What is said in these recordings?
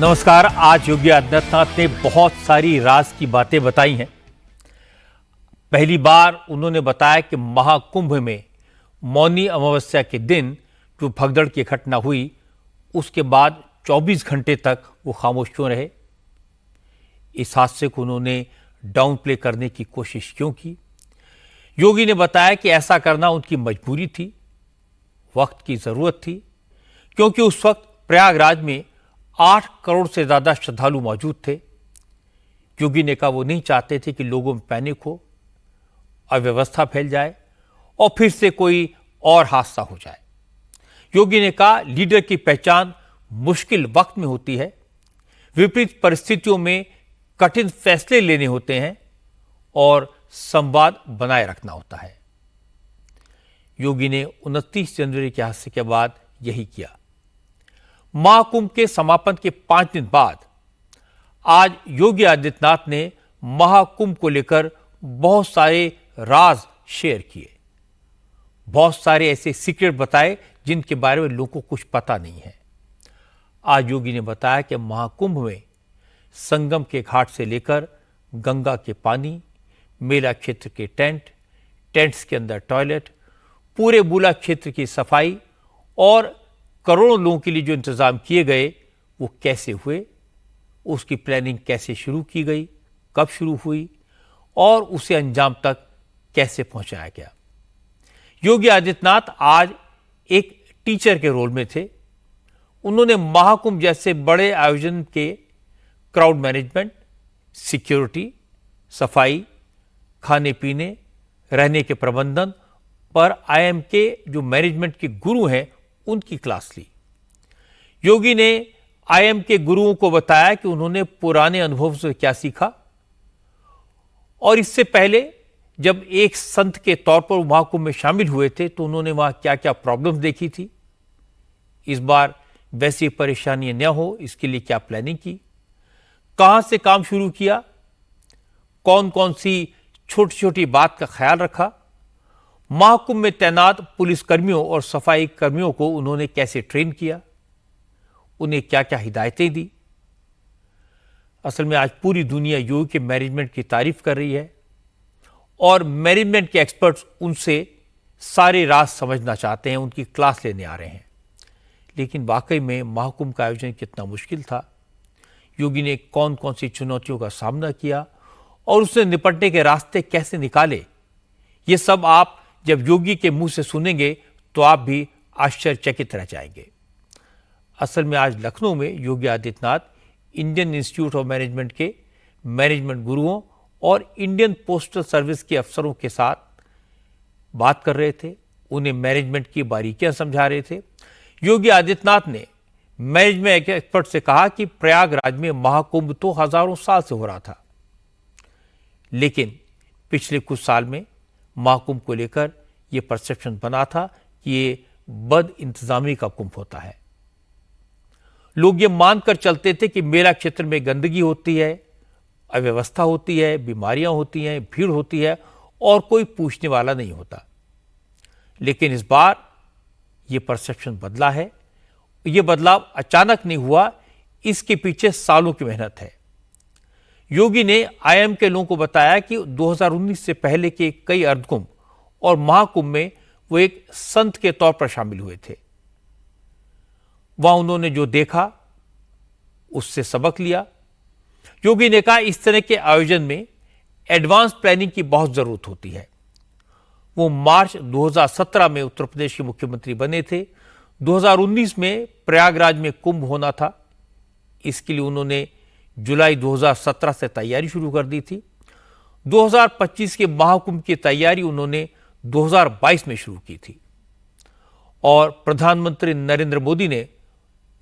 नमस्कार। आज योगी आदित्यनाथ ने बहुत सारी राज की बातें बताई हैं। पहली बार उन्होंने बताया कि महाकुंभ में मौनी अमावस्या के दिन जो भगदड़ की घटना हुई, उसके बाद 24 घंटे तक वो खामोश क्यों रहे। इस हादसे को उन्होंने डाउन प्ले करने की कोशिश क्यों की। योगी ने बताया कि ऐसा करना उनकी मजबूरी थी, वक्त की जरूरत थी, क्योंकि उस वक्त प्रयागराज में 8 करोड़ से ज्यादा श्रद्धालु मौजूद थे। योगी ने कहा वो नहीं चाहते थे कि लोगों में पैनिक हो, अव्यवस्था फैल जाए और फिर से कोई और हादसा हो जाए। योगी ने कहा लीडर की पहचान मुश्किल वक्त में होती है, विपरीत परिस्थितियों में कठिन फैसले लेने होते हैं और संवाद बनाए रखना होता है। योगी ने 29 जनवरी के हादसे के बाद यही किया। महाकुंभ के समापन के 5 दिन बाद आज योगी आदित्यनाथ ने महाकुंभ को लेकर बहुत सारे राज शेयर किए, बहुत सारे ऐसे सीक्रेट बताए जिनके बारे में लोगों को कुछ पता नहीं है। आज योगी ने बताया कि महाकुंभ में संगम के घाट से लेकर गंगा के पानी, मेला क्षेत्र के टेंट्स के अंदर टॉयलेट, पूरे बुला क्षेत्र की सफाई और करोड़ों लोगों के लिए जो इंतजाम किए गए वो कैसे हुए, उसकी प्लानिंग कैसे शुरू की गई, कब शुरू हुई और उसे अंजाम तक कैसे पहुंचाया गया। योगी आदित्यनाथ आज एक टीचर के रोल में थे। उन्होंने महाकुंभ जैसे बड़े आयोजन के क्राउड मैनेजमेंट, सिक्योरिटी, सफाई, खाने पीने, रहने के प्रबंधन पर आईएम के जो मैनेजमेंट के गुरु हैं उनकी क्लास ली। योगी ने आईएम के गुरुओं को बताया कि उन्होंने पुराने अनुभव से क्या सीखा और इससे पहले जब एक संत के तौर पर महाकुंभ में शामिल हुए थे तो उन्होंने वहां क्या क्या प्रॉब्लम्स देखी थी। इस बार वैसी परेशानियां न हो इसके लिए क्या प्लानिंग की, कहां से काम शुरू किया, कौन कौन सी छोटी छोटी बात का ख्याल रखा, महाकुंभ में तैनात पुलिस कर्मियों और सफाई कर्मियों को उन्होंने कैसे ट्रेन किया, उन्हें क्या क्या हिदायतें दी। असल में आज पूरी दुनिया योगी के मैनेजमेंट की तारीफ कर रही है और मैनेजमेंट के एक्सपर्ट्स उनसे सारे राज समझना चाहते हैं, उनकी क्लास लेने आ रहे हैं। लेकिन वाकई में महाकुंभ का आयोजन कितना मुश्किल था, योगी ने कौन कौन सी चुनौतियों का सामना किया और उससे निपटने के रास्ते कैसे निकाले, ये सब आप जब योगी के मुंह से सुनेंगे तो आप भी आश्चर्यचकित रह जाएंगे। असल में आज लखनऊ में Yogi Adityanath Indian Institute of Management के मैनेजमेंट गुरुओं और इंडियन पोस्टल सर्विस के अफसरों के साथ बात कर रहे थे, उन्हें मैनेजमेंट की बारीकियां समझा रहे थे। योगी आदित्यनाथ ने मैनेजमेंट एक्सपर्ट से कहा कि प्रयागराज में महाकुंभ तो हजारों साल से हो रहा था, लेकिन पिछले कुछ साल में महाकुंभ को लेकर यह परसेप्शन बना था कि ये बद इंतजामी का कुंभ होता है। लोग ये मानकर चलते थे कि मेला क्षेत्र में गंदगी होती है, अव्यवस्था होती है, बीमारियां होती हैं, भीड़ होती है और कोई पूछने वाला नहीं होता। लेकिन इस बार यह परसेप्शन बदला है। यह बदलाव अचानक नहीं हुआ, इसके पीछे सालों की मेहनत है। योगी ने आईएम के लोगों को बताया कि 2019 से पहले के कई अर्धकुंभ और महाकुंभ में वो एक संत के तौर पर शामिल हुए थे। वहां उन्होंने जो देखा उससे सबक लिया। योगी ने कहा इस तरह के आयोजन में एडवांस प्लानिंग की बहुत जरूरत होती है। वो मार्च 2017 में उत्तर प्रदेश के मुख्यमंत्री बने थे। 2019 में प्रयागराज में कुंभ होना था, इसके लिए उन्होंने जुलाई 2017 से तैयारी शुरू कर दी थी। 2025 के महाकुंभ की तैयारी उन्होंने 2022 में शुरू की थी और प्रधानमंत्री नरेंद्र मोदी ने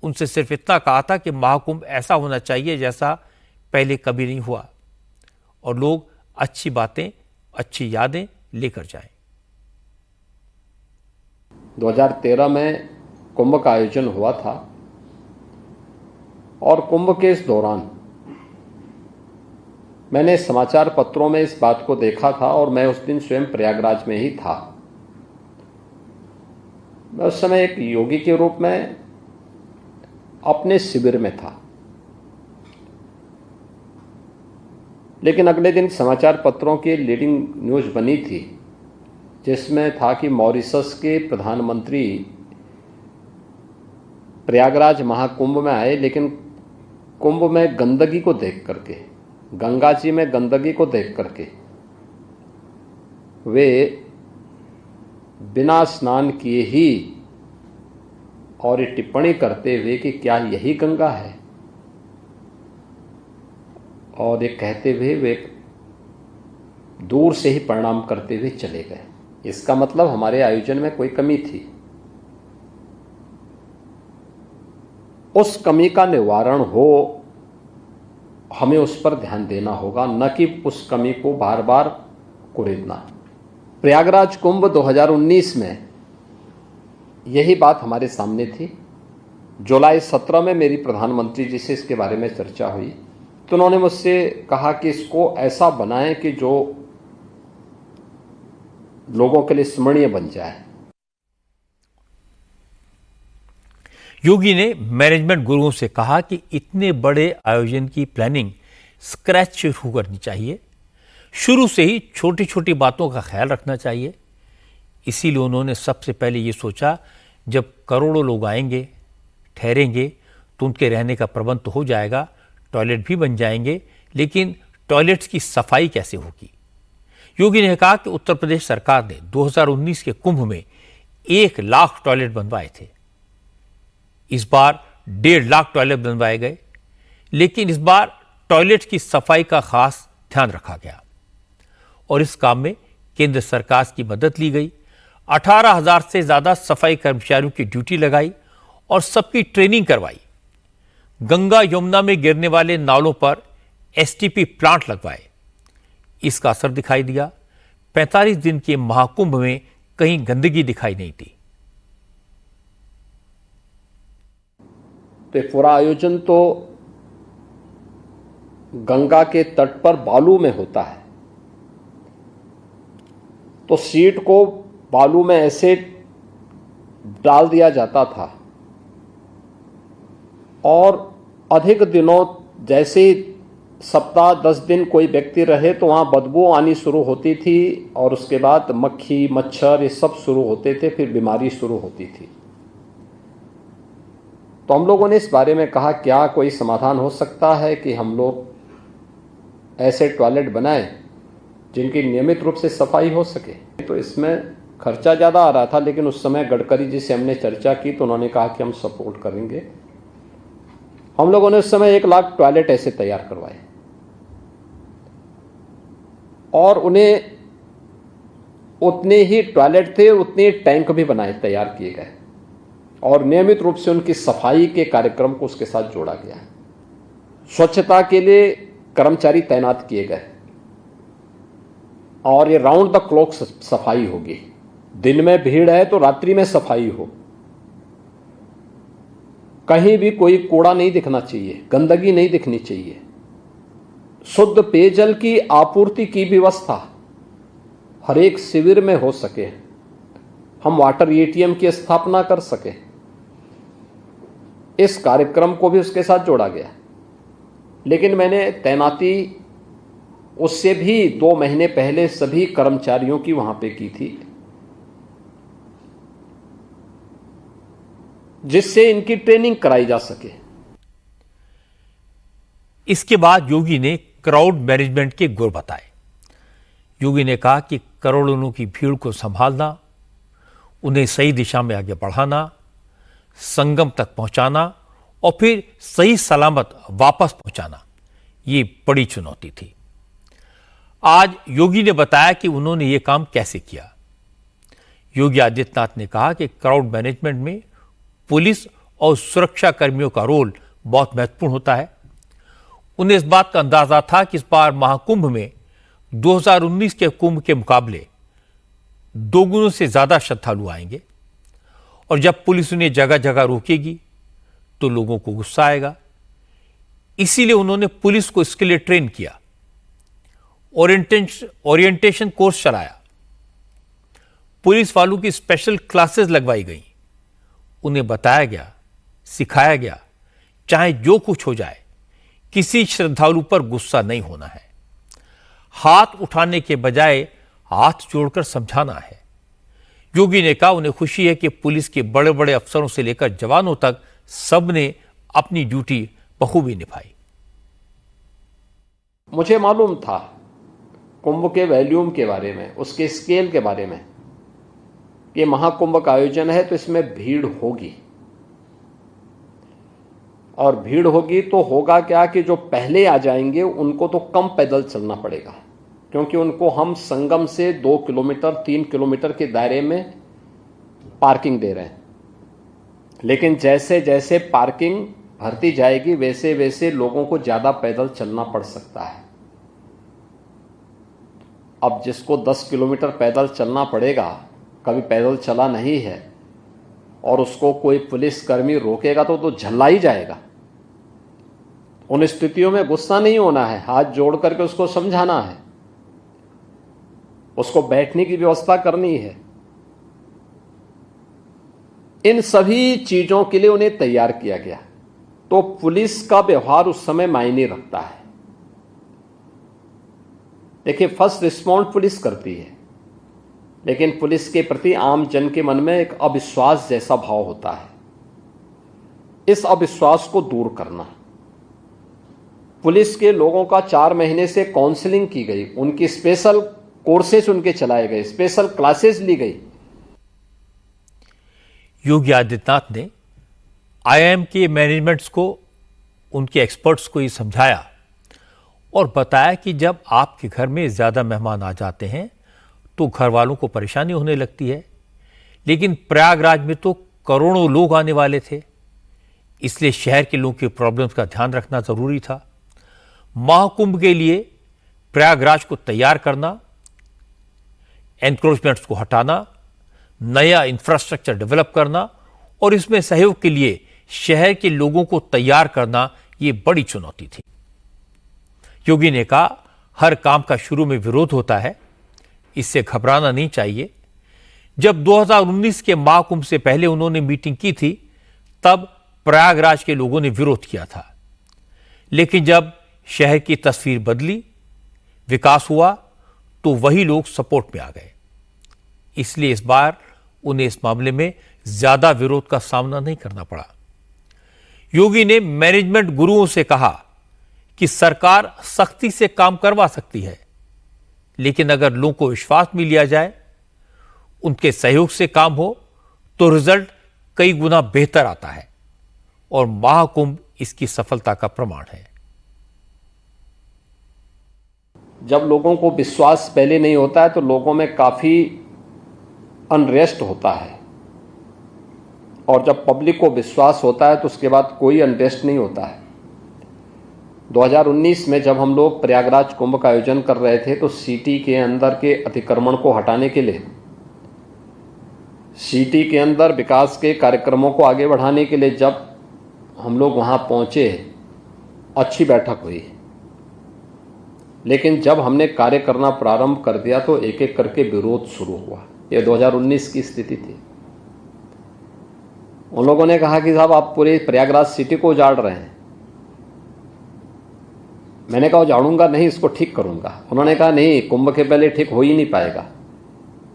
उनसे सिर्फ इतना कहा था कि महाकुंभ ऐसा होना चाहिए जैसा पहले कभी नहीं हुआ और लोग अच्छी बातें, अच्छी यादें लेकर जाएं। 2013 में कुंभ का आयोजन हुआ था और कुंभ के इस दौरान मैंने समाचार पत्रों में इस बात को देखा था और मैं उस दिन स्वयं प्रयागराज में ही था। मैं उस समय एक योगी के रूप में अपने शिविर में था लेकिन अगले दिन समाचार पत्रों की लीडिंग न्यूज़ बनी थी जिसमें था कि मॉरिशस के प्रधानमंत्री प्रयागराज महाकुंभ में आए, लेकिन कुंभ में गंदगी को देख करके, गंगा जी में गंदगी को देख करके वे बिना स्नान किए ही और ये टिप्पणी करते हुए कि क्या यही गंगा है, और ये कहते हुए वे दूर से ही प्रणाम करते हुए चले गए। इसका मतलब हमारे आयोजन में कोई कमी थी। उस कमी का निवारण हो, हमें उस पर ध्यान देना होगा, न कि उस कमी को बार बार कुरेदना। प्रयागराज कुंभ 2019 में यही बात हमारे सामने थी। जुलाई 17 में मेरी प्रधानमंत्री जी से इसके बारे में चर्चा हुई, तो उन्होंने मुझसे कहा कि इसको ऐसा बनाएं कि जो लोगों के लिए स्मरणीय बन जाए। योगी ने मैनेजमेंट गुरुओं से कहा कि इतने बड़े आयोजन की प्लानिंग स्क्रैच से शुरू करनी चाहिए, शुरू से ही छोटी छोटी बातों का ख्याल रखना चाहिए। इसीलिए उन्होंने सबसे पहले ये सोचा, जब करोड़ों लोग आएंगे, ठहरेंगे, तो उनके रहने का प्रबंध तो हो जाएगा, टॉयलेट भी बन जाएंगे, लेकिन टॉयलेट्स की सफाई कैसे होगी। योगी ने कहा कि उत्तर प्रदेश सरकार ने 2019 के कुंभ में 1 लाख टॉयलेट बनवाए थे। इस बार 1.5 लाख टॉयलेट बनवाए गए, लेकिन इस बार टॉयलेट की सफाई का खास ध्यान रखा गया और इस काम में केंद्र सरकार की मदद ली गई। 18,000 से ज्यादा सफाई कर्मचारियों की ड्यूटी लगाई और सबकी ट्रेनिंग करवाई। गंगा यमुना में गिरने वाले नालों पर एसटीपी प्लांट लगवाए। इसका असर दिखाई दिया। 45 दिन के महाकुंभ में कहीं गंदगी दिखाई नहीं दी। तो पूरा आयोजन तो गंगा के तट पर बालू में होता है, तो सीट को बालू में ऐसे डाल दिया जाता था और अधिक दिनों, जैसे सप्ताह 10 दिन कोई व्यक्ति रहे तो वहाँ बदबू आनी शुरू होती थी और उसके बाद मक्खी मच्छर ये सब शुरू होते थे, फिर बीमारी शुरू होती थी। तो हम लोगों ने इस बारे में कहा क्या कोई समाधान हो सकता है कि हम लोग ऐसे टॉयलेट बनाएं जिनकी नियमित रूप से सफाई हो सके। तो इसमें खर्चा ज़्यादा आ रहा था, लेकिन उस समय गडकरी जी से हमने चर्चा की तो उन्होंने कहा कि हम सपोर्ट करेंगे। हम लोगों ने उस समय 1 लाख टॉयलेट ऐसे तैयार करवाए और उन्हें उतने ही टॉयलेट थे, उतने टैंक भी बनाए, तैयार किए गए और नियमित रूप से उनकी सफाई के कार्यक्रम को उसके साथ जोड़ा गया। स्वच्छता के लिए कर्मचारी तैनात किए गए और ये राउंड द क्लॉक सफाई होगी। दिन में भीड़ है तो रात्रि में सफाई हो, कहीं भी कोई कूड़ा नहीं दिखना चाहिए, गंदगी नहीं दिखनी चाहिए। शुद्ध पेयजल की आपूर्ति की व्यवस्था हर एक शिविर में हो सके, हम वाटर एटीएम की स्थापना कर सके, इस कार्यक्रम को भी उसके साथ जोड़ा गया। लेकिन मैंने तैनाती उससे भी 2 महीने पहले सभी कर्मचारियों की वहां पे की थी, जिससे इनकी ट्रेनिंग कराई जा सके। इसके बाद योगी ने क्राउड मैनेजमेंट के गुर बताए। योगी ने कहा कि करोड़ों की भीड़ को संभालना, उन्हें सही दिशा में आगे बढ़ाना, संगम तक पहुंचाना और फिर सही सलामत वापस पहुंचाना, ये बड़ी चुनौती थी। आज योगी ने बताया कि उन्होंने ये काम कैसे किया। योगी आदित्यनाथ ने कहा कि क्राउड मैनेजमेंट में पुलिस और सुरक्षा कर्मियों का रोल बहुत महत्वपूर्ण होता है। उन्हें इस बात का अंदाजा था कि इस बार महाकुंभ में 2019 के कुंभ के मुकाबले 2 गुना से ज्यादा श्रद्धालु आएंगे और जब पुलिस उन्हें जगह जगह रोकेगी तो लोगों को गुस्सा आएगा। इसीलिए उन्होंने पुलिस को इसके लिए ट्रेन किया, ओरिएंटेशन कोर्स चलाया, पुलिस वालों की स्पेशल क्लासेस लगवाई गई, उन्हें बताया गया, सिखाया गया, चाहे जो कुछ हो जाए किसी श्रद्धालु पर गुस्सा नहीं होना है। हाथ उठाने के बजाय हाथ जोड़कर समझाना है। योगी ने कहा उन्हें खुशी है कि पुलिस के बड़े बड़े अफसरों से लेकर जवानों तक सबने अपनी ड्यूटी बखूबी निभाई। मुझे मालूम था कुंभ के वॉल्यूम के बारे में, उसके स्केल के बारे में, कि महाकुंभ का आयोजन है तो इसमें भीड़ होगी, और भीड़ होगी तो होगा क्या कि जो पहले आ जाएंगे उनको तो कम पैदल चलना पड़ेगा, क्योंकि उनको हम संगम से 2 किलोमीटर 3 किलोमीटर के दायरे में पार्किंग दे रहे हैं। लेकिन जैसे जैसे पार्किंग भरती जाएगी वैसे वैसे लोगों को ज़्यादा पैदल चलना पड़ सकता है। अब जिसको 10 किलोमीटर पैदल चलना पड़ेगा, कभी पैदल चला नहीं है, और उसको कोई पुलिसकर्मी रोकेगा तो झल्ला ही जाएगा। उन स्थितियों में गुस्सा नहीं होना है, हाथ जोड़ करके उसको समझाना है, उसको बैठने की व्यवस्था करनी है। इन सभी चीजों के लिए उन्हें तैयार किया गया। तो पुलिस का व्यवहार उस समय मायने रखता है। देखिए, फर्स्ट रिस्पॉन्स पुलिस करती है, लेकिन पुलिस के प्रति आम जन के मन में एक अविश्वास जैसा भाव होता है। इस अविश्वास को दूर करना, पुलिस के लोगों का 4 महीने से काउंसलिंग की गई, उनकी स्पेशल कोर्सेज उनके चलाए गए, स्पेशल क्लासेस ली गई। योगी आदित्यनाथ ने आईआईएम के मैनेजमेंट्स को, उनके एक्सपर्ट्स को ये समझाया और बताया कि जब आपके घर में ज़्यादा मेहमान आ जाते हैं तो घर वालों को परेशानी होने लगती है, लेकिन प्रयागराज में तो करोड़ों लोग आने वाले थे, इसलिए शहर के लोगों की प्रॉब्लम्स का ध्यान रखना ज़रूरी था। महाकुंभ के लिए प्रयागराज को तैयार करना, एनक्रोचमेंट्स को हटाना, नया इंफ्रास्ट्रक्चर डेवलप करना और इसमें सहयोग के लिए शहर के लोगों को तैयार करना, ये बड़ी चुनौती थी। योगी ने कहा हर काम का शुरू में विरोध होता है, इससे घबराना नहीं चाहिए। जब 2019 के महाकुंभ से पहले उन्होंने मीटिंग की थी तब प्रयागराज के लोगों ने विरोध किया था, लेकिन जब शहर की तस्वीर बदली, विकास हुआ, तो वही लोग सपोर्ट में आ गए। इसलिए इस बार उन्हें इस मामले में ज्यादा विरोध का सामना नहीं करना पड़ा। योगी ने मैनेजमेंट गुरुओं से कहा कि सरकार सख्ती से काम करवा सकती है, लेकिन अगर लोगों को विश्वास में लिया जाए, उनके सहयोग से काम हो, तो रिजल्ट कई गुना बेहतर आता है और महाकुंभ इसकी सफलता का प्रमाण है। जब लोगों को विश्वास पहले नहीं होता है तो लोगों में काफी अनरेस्ट होता है, और जब पब्लिक को विश्वास होता है तो उसके बाद कोई अनरेस्ट नहीं होता है। 2019 में जब हम लोग प्रयागराज कुंभ का आयोजन कर रहे थे तो सिटी के अंदर के अतिक्रमण को हटाने के लिए, सिटी के अंदर विकास के कार्यक्रमों को आगे बढ़ाने के लिए जब हम लोग वहाँ पहुँचे, अच्छी बैठक हुई, लेकिन जब हमने कार्य करना प्रारंभ कर दिया तो एक एक करके विरोध शुरू हुआ। यह 2019 की स्थिति थी। उन लोगों ने कहा कि साहब आप पूरे प्रयागराज सिटी को उजाड़ रहे हैं। मैंने कहा उजाड़ूंगा नहीं, इसको ठीक करूंगा। उन्होंने कहा नहीं, कुंभ के पहले ठीक हो ही नहीं पाएगा।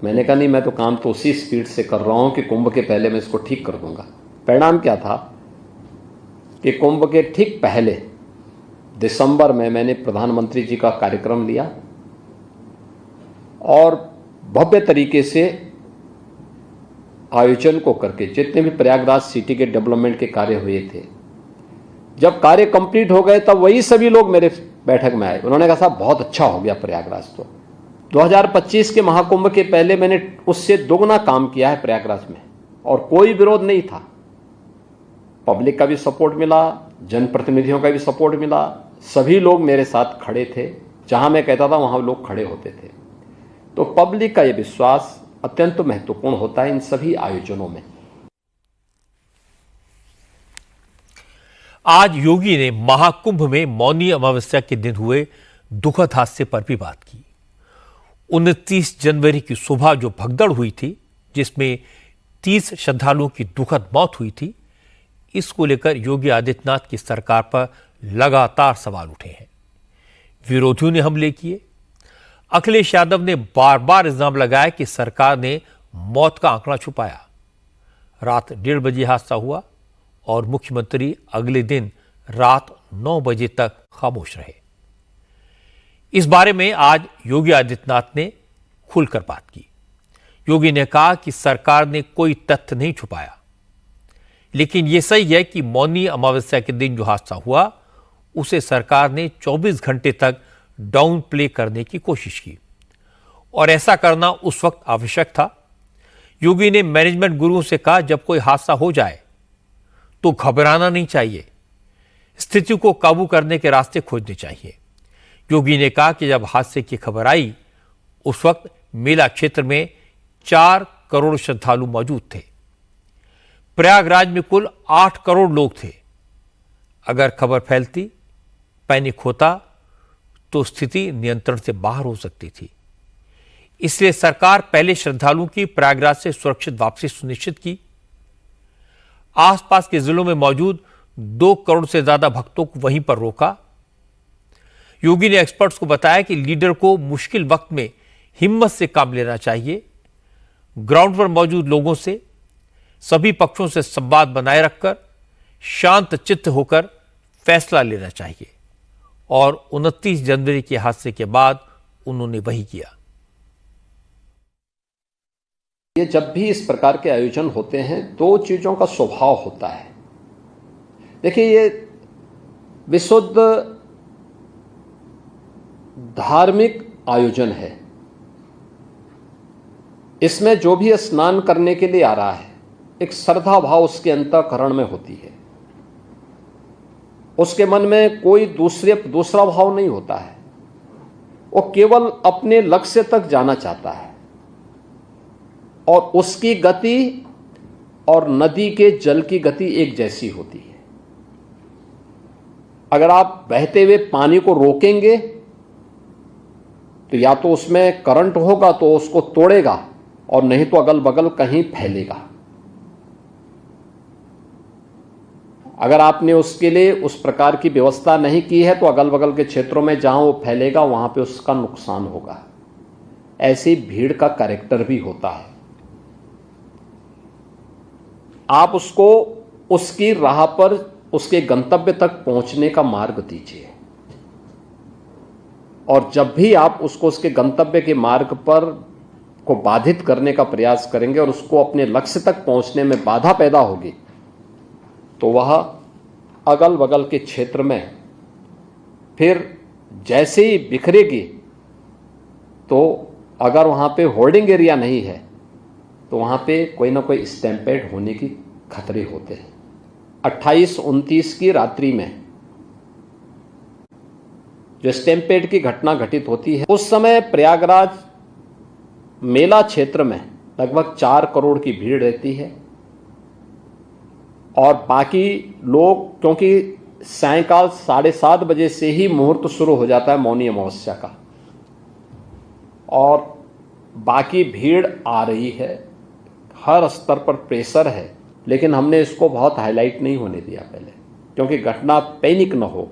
मैंने कहा नहीं, मैं तो काम तो उसी स्पीड से कर रहा हूं कि कुंभ के पहले मैं इसको ठीक कर दूंगा। परिणाम क्या था कि कुंभ के ठीक पहले दिसंबर में मैंने प्रधानमंत्री जी का कार्यक्रम लिया और भव्य तरीके से आयोजन को करके जितने भी प्रयागराज सिटी के डेवलपमेंट के कार्य हुए थे, जब कार्य कंप्लीट हो गए तब वही सभी लोग मेरे बैठक में आए। उन्होंने कहा साहब बहुत अच्छा हो गया प्रयागराज। तो 2025 के महाकुंभ के पहले मैंने उससे दोगुना काम किया है प्रयागराज में, और कोई विरोध नहीं था। पब्लिक का भी सपोर्ट मिला, जनप्रतिनिधियों का भी सपोर्ट मिला, सभी लोग मेरे साथ खड़े थे। जहां मैं कहता था वहां लोग खड़े होते थे। तो पब्लिक का ये विश्वास अत्यंत महत्वपूर्ण होता है इन सभी आयोजनों में। आज योगी ने महाकुंभ में मौनी अमावस्या के दिन हुए दुखद हादसे पर भी बात की। 29 जनवरी की सुबह जो भगदड़ हुई थी, जिसमें 30 श्रद्धालुओं की दुखद मौत हुई थी, इसको लेकर योगी आदित्यनाथ की सरकार पर लगातार सवाल उठे हैं। विरोधियों ने हमले किए, अखिलेश यादव ने बार बार इल्जाम लगाया कि सरकार ने मौत का आंकड़ा छुपाया। रात 1:30 बजे हादसा हुआ और मुख्यमंत्री अगले दिन रात 9 बजे तक खामोश रहे। इस बारे में आज योगी आदित्यनाथ ने खुलकर बात की। योगी ने कहा कि सरकार ने कोई तथ्य नहीं छुपाया, लेकिन यह सही है कि मौनी अमावस्या के दिन जो हादसा हुआ उसे सरकार ने 24 घंटे तक डाउन प्ले करने की कोशिश की और ऐसा करना उस वक्त आवश्यक था। योगी ने मैनेजमेंट गुरुओं से कहा, जब कोई हादसा हो जाए तो घबराना नहीं चाहिए, स्थिति को काबू करने के रास्ते खोजने चाहिए। योगी ने कहा कि जब हादसे की खबर आई उस वक्त मेला क्षेत्र में 4 करोड़ श्रद्धालु मौजूद थे। प्रयागराज में कुल 8 करोड़ लोग थे। अगर खबर फैलती, पैनिक होता तो स्थिति नियंत्रण से बाहर हो सकती थी। इसलिए सरकार पहले श्रद्धालुओं की प्रयागराज से सुरक्षित वापसी सुनिश्चित की। आसपास के जिलों में मौजूद 2 करोड़ से ज्यादा भक्तों को वहीं पर रोका। योगी ने एक्सपर्ट्स को बताया कि लीडर को मुश्किल वक्त में हिम्मत से काम लेना चाहिए। ग्राउंड पर मौजूद लोगों से, सभी पक्षों से संवाद बनाए रखकर शांत चित्त होकर फैसला लेना चाहिए और 29 जनवरी के हादसे के बाद उन्होंने वही किया। ये जब भी इस प्रकार के आयोजन होते हैं 2 चीजों का स्वभाव होता है। देखिए, ये विशुद्ध धार्मिक आयोजन है। इसमें जो भी स्नान करने के लिए आ रहा है, एक श्रद्धा भाव उसके अंतःकरण में होती है। उसके मन में कोई दूसरा भाव नहीं होता है। वो केवल अपने लक्ष्य तक जाना चाहता है और उसकी गति और नदी के जल की गति एक जैसी होती है। अगर आप बहते हुए पानी को रोकेंगे तो या तो उसमें करंट होगा तो उसको तोड़ेगा और नहीं तो अगल बगल कहीं फैलेगा। अगर आपने उसके लिए उस प्रकार की व्यवस्था नहीं की है तो अगल बगल के क्षेत्रों में जहां वो फैलेगा वहां पे उसका नुकसान होगा। ऐसी भीड़ का कैरेक्टर भी होता है। आप उसको उसकी राह पर उसके गंतव्य तक पहुंचने का मार्ग दीजिए और जब भी आप उसको उसके गंतव्य के मार्ग पर को बाधित करने का प्रयास करेंगे और उसको अपने लक्ष्य तक पहुंचने में बाधा पैदा होगी तो वह अगल बगल के क्षेत्र में फिर जैसे ही बिखरेगी तो अगर वहां पे होल्डिंग एरिया नहीं है तो वहां पे कोई ना कोई स्टैम्पेड होने की खतरे होते हैं। 28-29 की रात्रि में जो स्टैम्पेड की घटना घटित होती है उस समय प्रयागराज मेला क्षेत्र में लगभग 4 करोड़ की भीड़ रहती है और बाकी लोग, क्योंकि सायंकाल 7:30 बजे से ही मुहूर्त शुरू हो जाता है मौनी अमावस्या का और बाकी भीड़ आ रही है, हर स्तर पर प्रेशर है, लेकिन हमने इसको बहुत हाईलाइट नहीं होने दिया पहले, क्योंकि घटना पैनिक न हो।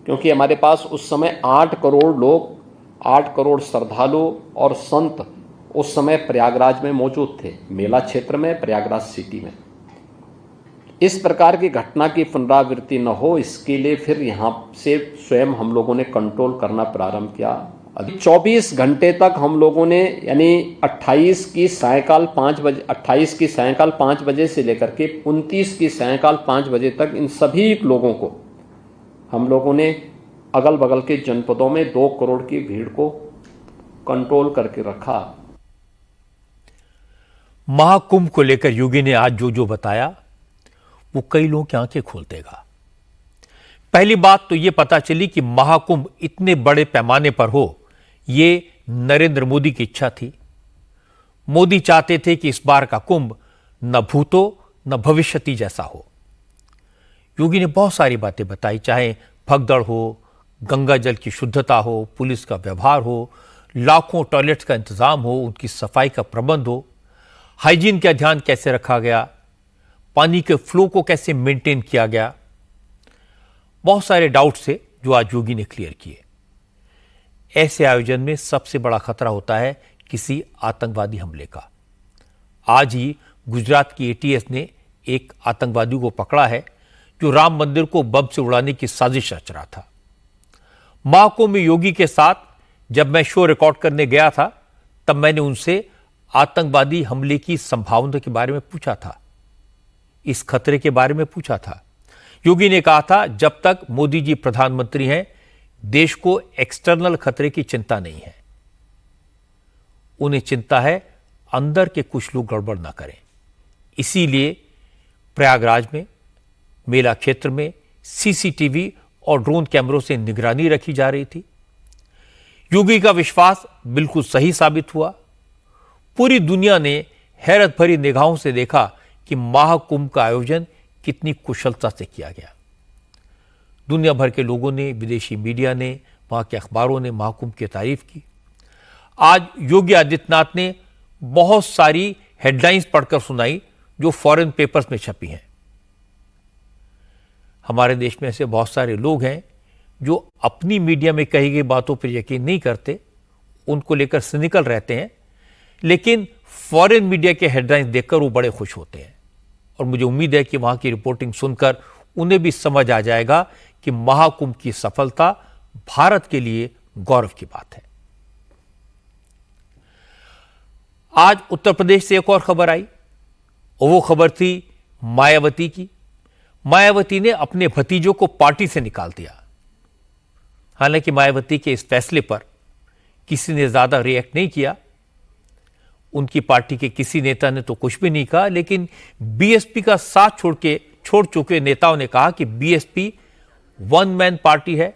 क्योंकि हमारे पास उस समय 8 करोड़ लोग, 8 करोड़ श्रद्धालु और संत उस समय प्रयागराज में मौजूद थे, मेला क्षेत्र में, प्रयागराज सिटी में। इस प्रकार की घटना की पुनरावृत्ति न हो इसके लिए फिर यहाँ से स्वयं हम लोगों ने कंट्रोल करना प्रारंभ किया। 24 घंटे तक हम लोगों ने, यानी 28 की सायंकाल 5 बजे से लेकर के 29 की सायंकाल 5 बजे तक इन सभी लोगों को हम लोगों ने अगल बगल के जनपदों में 2 करोड़ की भीड़ को कंट्रोल करके रखा। महाकुंभ को लेकर योगी ने आज जो जो बताया वो कई लोगों की आंखें खोल देगा। पहली बात तो यह पता चली कि महाकुंभ इतने बड़े पैमाने पर हो, ये नरेंद्र मोदी की इच्छा थी। मोदी चाहते थे कि इस बार का कुंभ न भूतो न भविष्यति जैसा हो। योगी ने बहुत सारी बातें बताई, चाहे भगदड़ हो, गंगा जल की शुद्धता हो, पुलिस का व्यवहार हो, लाखों टॉयलेट्स का इंतजाम हो, उनकी सफाई का प्रबंध हो, हाइजीन का ध्यान कैसे रखा गया, पानी के फ्लो को कैसे मेंटेन किया गया। बहुत सारे डाउट्स थे जो आज योगी ने क्लियर किए। ऐसे आयोजन में सबसे बड़ा खतरा होता है किसी आतंकवादी हमले का। आज ही गुजरात की एटीएस ने एक आतंकवादी को पकड़ा है जो राम मंदिर को बम से उड़ाने की साजिश रच रहा था। महाकुंभ में योगी के साथ जब मैं शो रिकॉर्ड करने गया था तब मैंने उनसे आतंकवादी हमले की संभावना के बारे में पूछा था, इस खतरे के बारे में पूछा था। योगी ने कहा था जब तक मोदी जी प्रधानमंत्री हैं देश को एक्सटर्नल खतरे की चिंता नहीं है, उन्हें चिंता है अंदर के कुछ लोग गड़बड़ ना करें। इसीलिए प्रयागराज में मेला क्षेत्र में सीसीटीवी और ड्रोन कैमरों से निगरानी रखी जा रही थी। योगी का विश्वास बिल्कुल सही साबित हुआ। पूरी दुनिया ने हैरत भरी निगाहों से देखा कि महाकुंभ का आयोजन कितनी कुशलता से किया गया। दुनिया भर के लोगों ने, विदेशी मीडिया ने, वहां के अखबारों ने महाकुंभ की तारीफ की। आज योगी आदित्यनाथ ने बहुत सारी हेडलाइंस पढ़कर सुनाई जो फॉरेन पेपर्स में छपी हैं। हमारे देश में ऐसे बहुत सारे लोग हैं जो अपनी मीडिया में कही गई बातों पर यकीन नहीं करते, उनको लेकर सिनिकल रहते हैं, लेकिन फॉरेन मीडिया के हेडलाइंस देखकर वो बड़े खुश होते हैं। और मुझे उम्मीद है कि वहां की रिपोर्टिंग सुनकर उन्हें भी समझ आ जाएगा कि महाकुंभ की सफलता भारत के लिए गौरव की बात है। आज उत्तर प्रदेश से एक और खबर आई और वो खबर थी मायावती की। मायावती ने अपने भतीजों को पार्टी से निकाल दिया। हालांकि मायावती के इस फैसले पर किसी ने ज्यादा रिएक्ट नहीं किया, उनकी पार्टी के किसी नेता ने तो कुछ भी नहीं कहा, लेकिन बीएसपी का साथ छोड़ चुके नेताओं ने कहा कि बीएसपी वन मैन पार्टी है,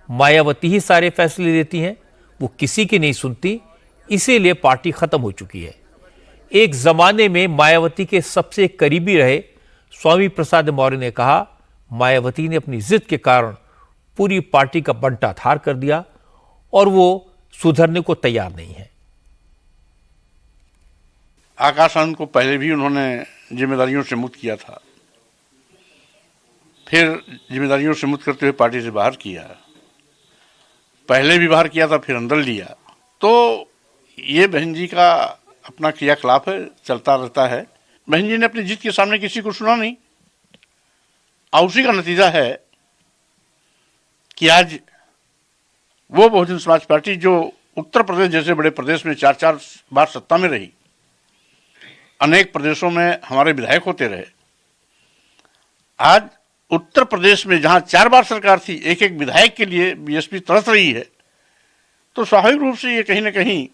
मायावती ही सारे फैसले लेती हैं, वो किसी की नहीं सुनती, इसीलिए पार्टी खत्म हो चुकी है। एक जमाने में मायावती के सबसे करीबी रहे स्वामी प्रसाद मौर्य ने कहा मायावती ने अपनी जिद के कारण पूरी पार्टी का बंटाधार कर दिया और वो सुधरने को तैयार नहीं है। आकाश आनंद को पहले भी उन्होंने जिम्मेदारियों से मुक्त किया था, फिर जिम्मेदारियों से मुक्त करते हुए पार्टी से बाहर किया, पहले भी बाहर किया था, फिर अंदर लिया। तो ये बहन जी का अपना क्रियाकलाप है, चलता रहता है। बहन जी ने अपनी जीत के सामने किसी को सुना नहीं, और उसी का नतीजा है कि आज वो बहुजन समाज पार्टी जो उत्तर प्रदेश जैसे बड़े प्रदेश में 4-4 बार सत्ता में रही, अनेक प्रदेशों में हमारे विधायक होते रहे, आज उत्तर प्रदेश में जहां 4 बार सरकार थी, एक एक विधायक के लिए बीएसपी तरस रही है। तो स्वाभाविक रूप से ये कहीं ना कहीं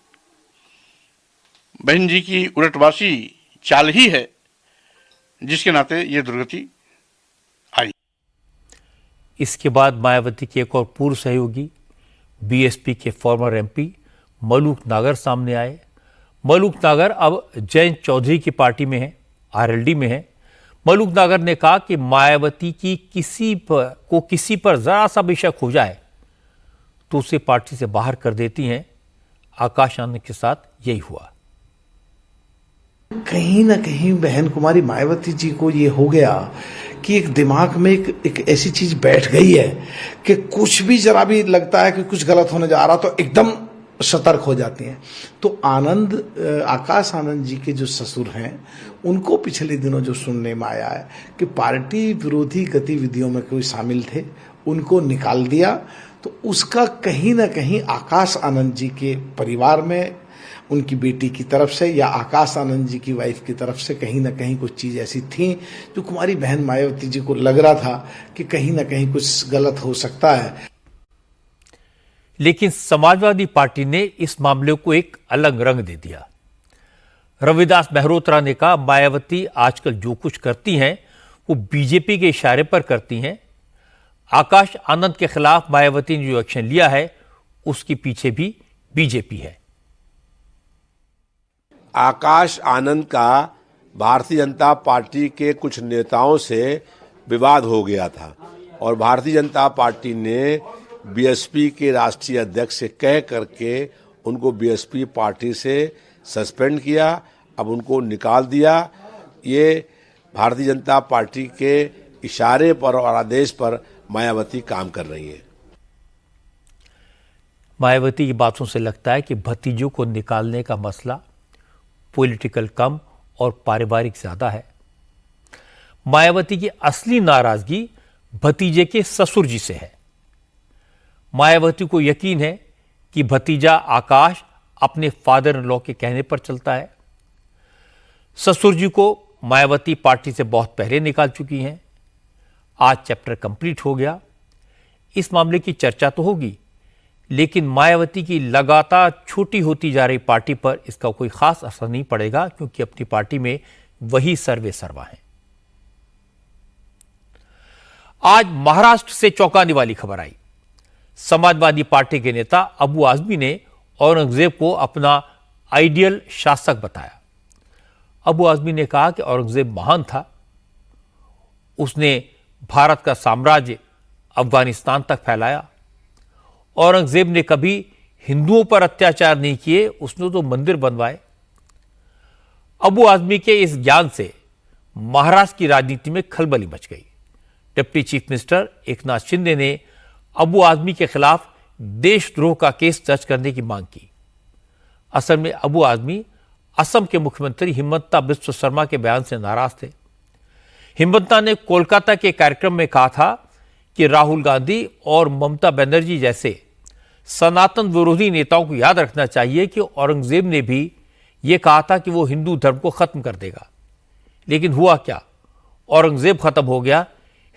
बहन जी की उलटवासी चाल ही है, जिसके नाते ये दुर्गति आई। इसके बाद मायावती के एक और पूर्व सहयोगी बीएसपी के फॉर्मर एमपी मलूक नागर सामने आए। मलूक नागर अब जयंत चौधरी की पार्टी में है, आरएलडी में है। मलूक नागर ने कहा कि मायावती की किसी पर जरा सा भी शक हो जाए तो उसे पार्टी से बाहर कर देती हैं। आकाश आनंद के साथ यही हुआ। कहीं ना कहीं बहन कुमारी मायावती जी को ये हो गया कि एक दिमाग में एक ऐसी चीज बैठ गई है कि कुछ भी जरा भी लगता है कि कुछ गलत होने जा रहा तो एकदम सतर्क हो जाती हैं। तो आकाश आनंद जी के जो ससुर हैं उनको पिछले दिनों जो सुनने में आया है कि पार्टी विरोधी गतिविधियों में कोई शामिल थे, उनको निकाल दिया। तो उसका कहीं ना कहीं आकाश आनंद जी के परिवार में उनकी बेटी की तरफ से या आकाश आनंद जी की वाइफ की तरफ से कहीं ना कहीं कुछ चीज ऐसी थी जो कुमारी बहन मायावती जी को लग रहा था कि कहीं ना कहीं कुछ गलत हो सकता है। लेकिन समाजवादी पार्टी ने इस मामले को एक अलग रंग दे दिया। रविदास मेहरोत्रा ने कहा मायावती आजकल जो कुछ करती हैं वो बीजेपी के इशारे पर करती हैं। आकाश आनंद के खिलाफ मायावती ने जो एक्शन लिया है उसके पीछे भी बीजेपी है। आकाश आनंद का भारतीय जनता पार्टी के कुछ नेताओं से विवाद हो गया था और भारतीय जनता पार्टी ने बीएसपी के राष्ट्रीय अध्यक्ष से कह करके उनको बीएसपी पार्टी से सस्पेंड किया, अब उनको निकाल दिया। ये भारतीय जनता पार्टी के इशारे पर और आदेश पर मायावती काम कर रही है। मायावती की बातों से लगता है कि भतीजों को निकालने का मसला पॉलिटिकल कम और पारिवारिक ज्यादा है। मायावती की असली नाराजगी भतीजे के ससुर जी से है। मायावती को यकीन है कि भतीजा आकाश अपने फादर इन लॉ के कहने पर चलता है। ससुर जी को मायावती पार्टी से बहुत पहले निकाल चुकी हैं। आज चैप्टर कंप्लीट हो गया। इस मामले की चर्चा तो होगी, लेकिन मायावती की लगातार छोटी होती जा रही पार्टी पर इसका कोई खास असर नहीं पड़ेगा, क्योंकि अपनी पार्टी में वही सर्वे सर्वा है। आज महाराष्ट्र से चौंकाने वाली खबर आई। समाजवादी पार्टी के नेता अबू आजमी ने औरंगजेब को अपना आइडियल शासक बताया। अबू आजमी ने कहा कि औरंगजेब महान था, उसने भारत का साम्राज्य अफगानिस्तान तक फैलाया। औरंगजेब ने कभी हिंदुओं पर अत्याचार नहीं किए, उसने तो मंदिर बनवाए। अबू आजमी के इस ज्ञान से महाराष्ट्र की राजनीति में खलबली मच गई। Deputy chief minister Eknath Shinde ने अबू आजमी के खिलाफ देशद्रोह का केस दर्ज करने की मांग की। असल में अबू आजमी असम के मुख्यमंत्री हिमंता बिस्व शर्मा के बयान से नाराज थे। हिमंता ने कोलकाता के कार्यक्रम में कहा था कि राहुल गांधी और ममता बनर्जी जैसे सनातन विरोधी नेताओं को याद रखना चाहिए कि औरंगजेब ने भी यह कहा था कि वो हिंदू धर्म को खत्म कर देगा। लेकिन हुआ क्या? औरंगजेब खत्म हो गया,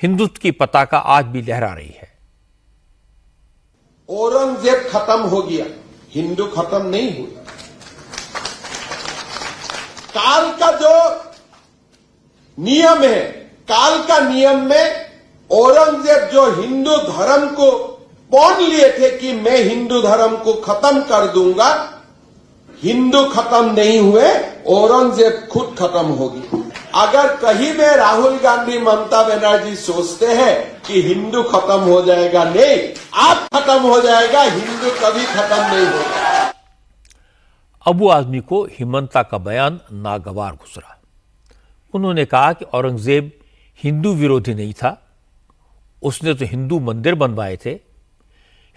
हिंदुत्व की पताका आज भी लहरा रही है। औरंगजेब खत्म हो गया, हिंदू खत्म नहीं हुआ। काल का जो नियम है, काल का नियम में औरंगजेब जो हिंदू धर्म को पौन लिए थे कि मैं हिंदू धर्म को खत्म कर दूंगा, हिंदू खत्म नहीं हुए, औरंगजेब खुद खत्म होगी। अगर कहीं में राहुल गांधी ममता बनर्जी सोचते हैं कि हिंदू खत्म हो जाएगा, नहीं, आप खत्म हो जाएगा, हिंदू कभी खत्म नहीं होगा। अबू आजमी को हिमंता का बयान नागवार गुजरा। उन्होंने कहा कि औरंगजेब हिंदू विरोधी नहीं था, उसने तो हिंदू मंदिर बनवाए थे,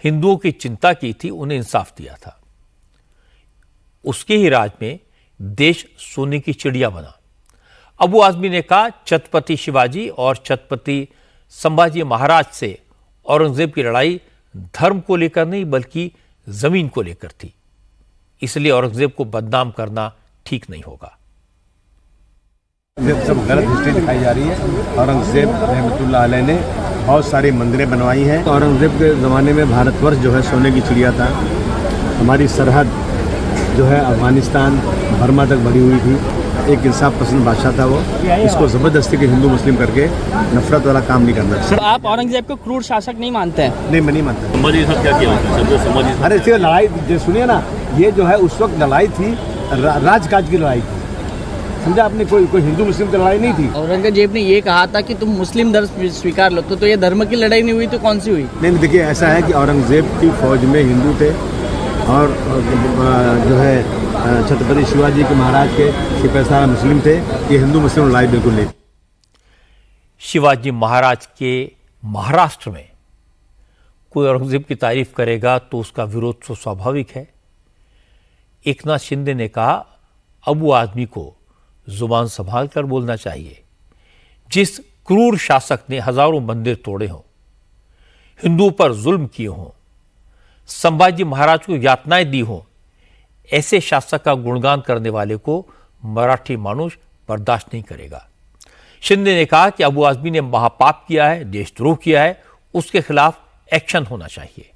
हिंदुओं की चिंता की थी, उन्हें इंसाफ दिया था। उसके ही राज में देश सोने की चिड़िया बना। अबू आजमी ने कहा छत्रपति शिवाजी और छत्रपति संभाजी महाराज से औरंगजेब की लड़ाई धर्म को लेकर नहीं बल्कि जमीन को लेकर थी, इसलिए औरंगजेब को बदनाम करना ठीक नहीं होगा। सब गलत हिस्ट्री दिखाई जा रही है। औरंगजेब रहमतुल्लाह अलैह ने बहुत सारी मंदिरें बनवाई हैं। औरंगजेब के ज़माने में भारतवर्ष जो है सोने की चिड़िया था। हमारी सरहद जो है अफगानिस्तान बर्मा तक बढ़ी हुई थी। एक इंसाफ पसंद बादशाह था वो, इसको ज़बरदस्ती के हिंदू मुस्लिम करके नफरत वाला काम नहीं करना। सर, आप औरंगजेब को क्रूर शासक नहीं मानते हैं? नहीं, मैं नहीं मानता। संभाजी साहब क्या किया? अरे सिर्फ लड़ाई जो सुनिए ना, ये जो है उस वक्त लड़ाई थी, राजकाज की लड़ाई थी, समझा आपने? कोई हिंदू मुस्लिम की लड़ाई नहीं थी। औरंगजेब ने ये कहा था कि तुम मुस्लिम धर्म स्वीकार लो, तो ये धर्म की लड़ाई नहीं हुई तो कौन सी हुई? नहीं, देखिए ऐसा है कि औरंगजेब की फौज में हिंदू थे और जो है छत्रपति शिवाजी के महाराज के सिपहसार मुस्लिम थे। ये हिंदू मुस्लिम लड़ाई बिल्कुल नहीं। शिवाजी महाराज के महाराष्ट्र में कोई औरंगजेब की तारीफ करेगा तो उसका विरोध तो स्वाभाविक है। एकनाथ शिंदे ने कहा अबू आजमी को जुबान संभाल कर बोलना चाहिए। जिस क्रूर शासक ने हजारों मंदिर तोड़े हों, हिंदुओं पर जुल्म किए हों, संभाजी महाराज को यातनाएं दी हों, ऐसे शासक का गुणगान करने वाले को मराठी मानुष बर्दाश्त नहीं करेगा। शिंदे ने कहा कि अबू आजमी ने महापाप किया है, देशद्रोह किया है, उसके खिलाफ एक्शन होना चाहिए।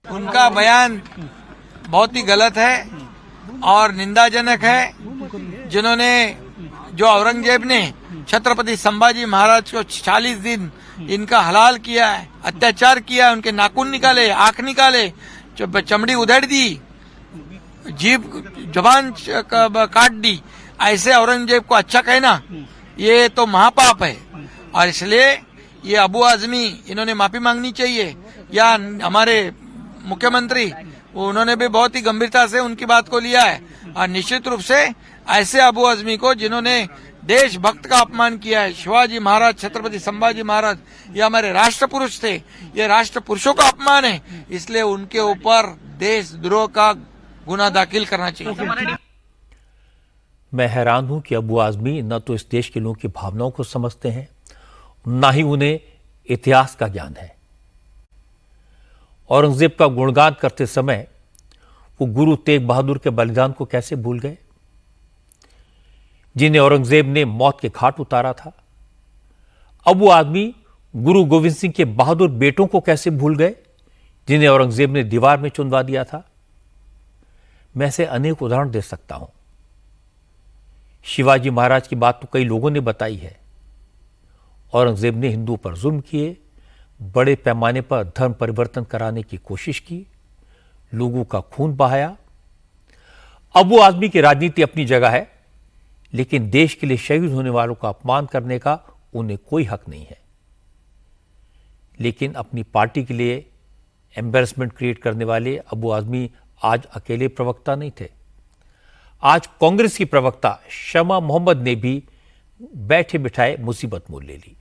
उनका बयान बहुत ही गलत है और निंदाजनक है। जिन्होंने जो औरंगजेब ने छत्रपति संभाजी महाराज को 40 दिन इनका हलाल किया है, अत्याचार किया है, उनके नाखून निकाले, आंख निकाले, चमड़ी उधेड़ दी, जीभ जबान काट दी, ऐसे औरंगजेब को अच्छा कहना ये तो महापाप है। और इसलिए ये अबू आजमी इन्होंने माफी मांगनी चाहिए, या हमारे मुख्यमंत्री उन्होंने भी बहुत ही गंभीरता से उनकी बात को लिया है। और निश्चित रूप से ऐसे अबू आजमी को जिन्होंने देशभक्त का अपमान किया है। शिवाजी महाराज, छत्रपति संभाजी महाराज, ये हमारे राष्ट्र पुरुष थे, ये राष्ट्र पुरुषों का अपमान है, इसलिए उनके ऊपर देशद्रोह का गुना दाखिल करना चाहिए। मैं हैरान हूं कि अबू आजमी न तो इस देश के लोगों की भावनाओं को समझते हैं, न ही उन्हें इतिहास का ज्ञान है। औरंगजेब का गुणगान करते समय वो गुरु तेग बहादुर के बलिदान को कैसे भूल गए, जिन्हें औरंगजेब ने मौत के घाट उतारा था। अबू आदमी गुरु गोविंद सिंह के बहादुर बेटों को कैसे भूल गए, जिन्हें औरंगजेब ने दीवार में चुनवा दिया था। मैं ऐसे अनेक उदाहरण दे सकता हूं। शिवाजी महाराज की बात तो कई लोगों ने बताई है। औरंगजेब ने हिंदुओं पर जुल्म किए, बड़े पैमाने पर धर्म परिवर्तन कराने की कोशिश की, लोगों का खून बहाया। अबू आदमी की राजनीति अपनी जगह है, लेकिन देश के लिए शहीद होने वालों का अपमान करने का उन्हें कोई हक नहीं है। लेकिन अपनी पार्टी के लिए एम्बैरेसमेंट क्रिएट करने वाले अबू आदमी आज अकेले प्रवक्ता नहीं थे। आज कांग्रेस की प्रवक्ता शमा मोहम्मद ने भी बैठे बिठाए मुसीबत मोल ले ली।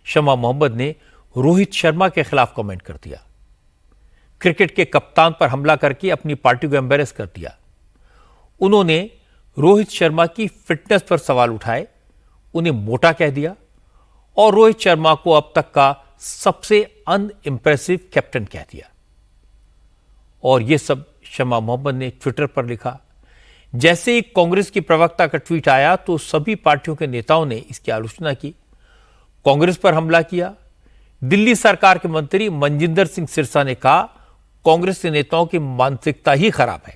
शमा मोहम्मद ने रोहित शर्मा के खिलाफ कमेंट कर दिया, क्रिकेट के कप्तान पर हमला करके अपनी पार्टी को एम्बैरेस कर दिया। उन्होंने रोहित शर्मा की फिटनेस पर सवाल उठाए, उन्हें मोटा कह दिया और रोहित शर्मा को अब तक का सबसे अनइम्प्रेसिव कैप्टन कह दिया। और यह सब शमा मोहम्मद ने ट्विटर पर लिखा। जैसे ही कांग्रेस की प्रवक्ता का ट्वीट आया तो सभी पार्टियों के नेताओं ने इसकी आलोचना की, कांग्रेस पर हमला किया। दिल्ली सरकार के मंत्री मनजिंदर सिंह सिरसा ने कहा, कांग्रेस के नेताओं की मानसिकता ही खराब है।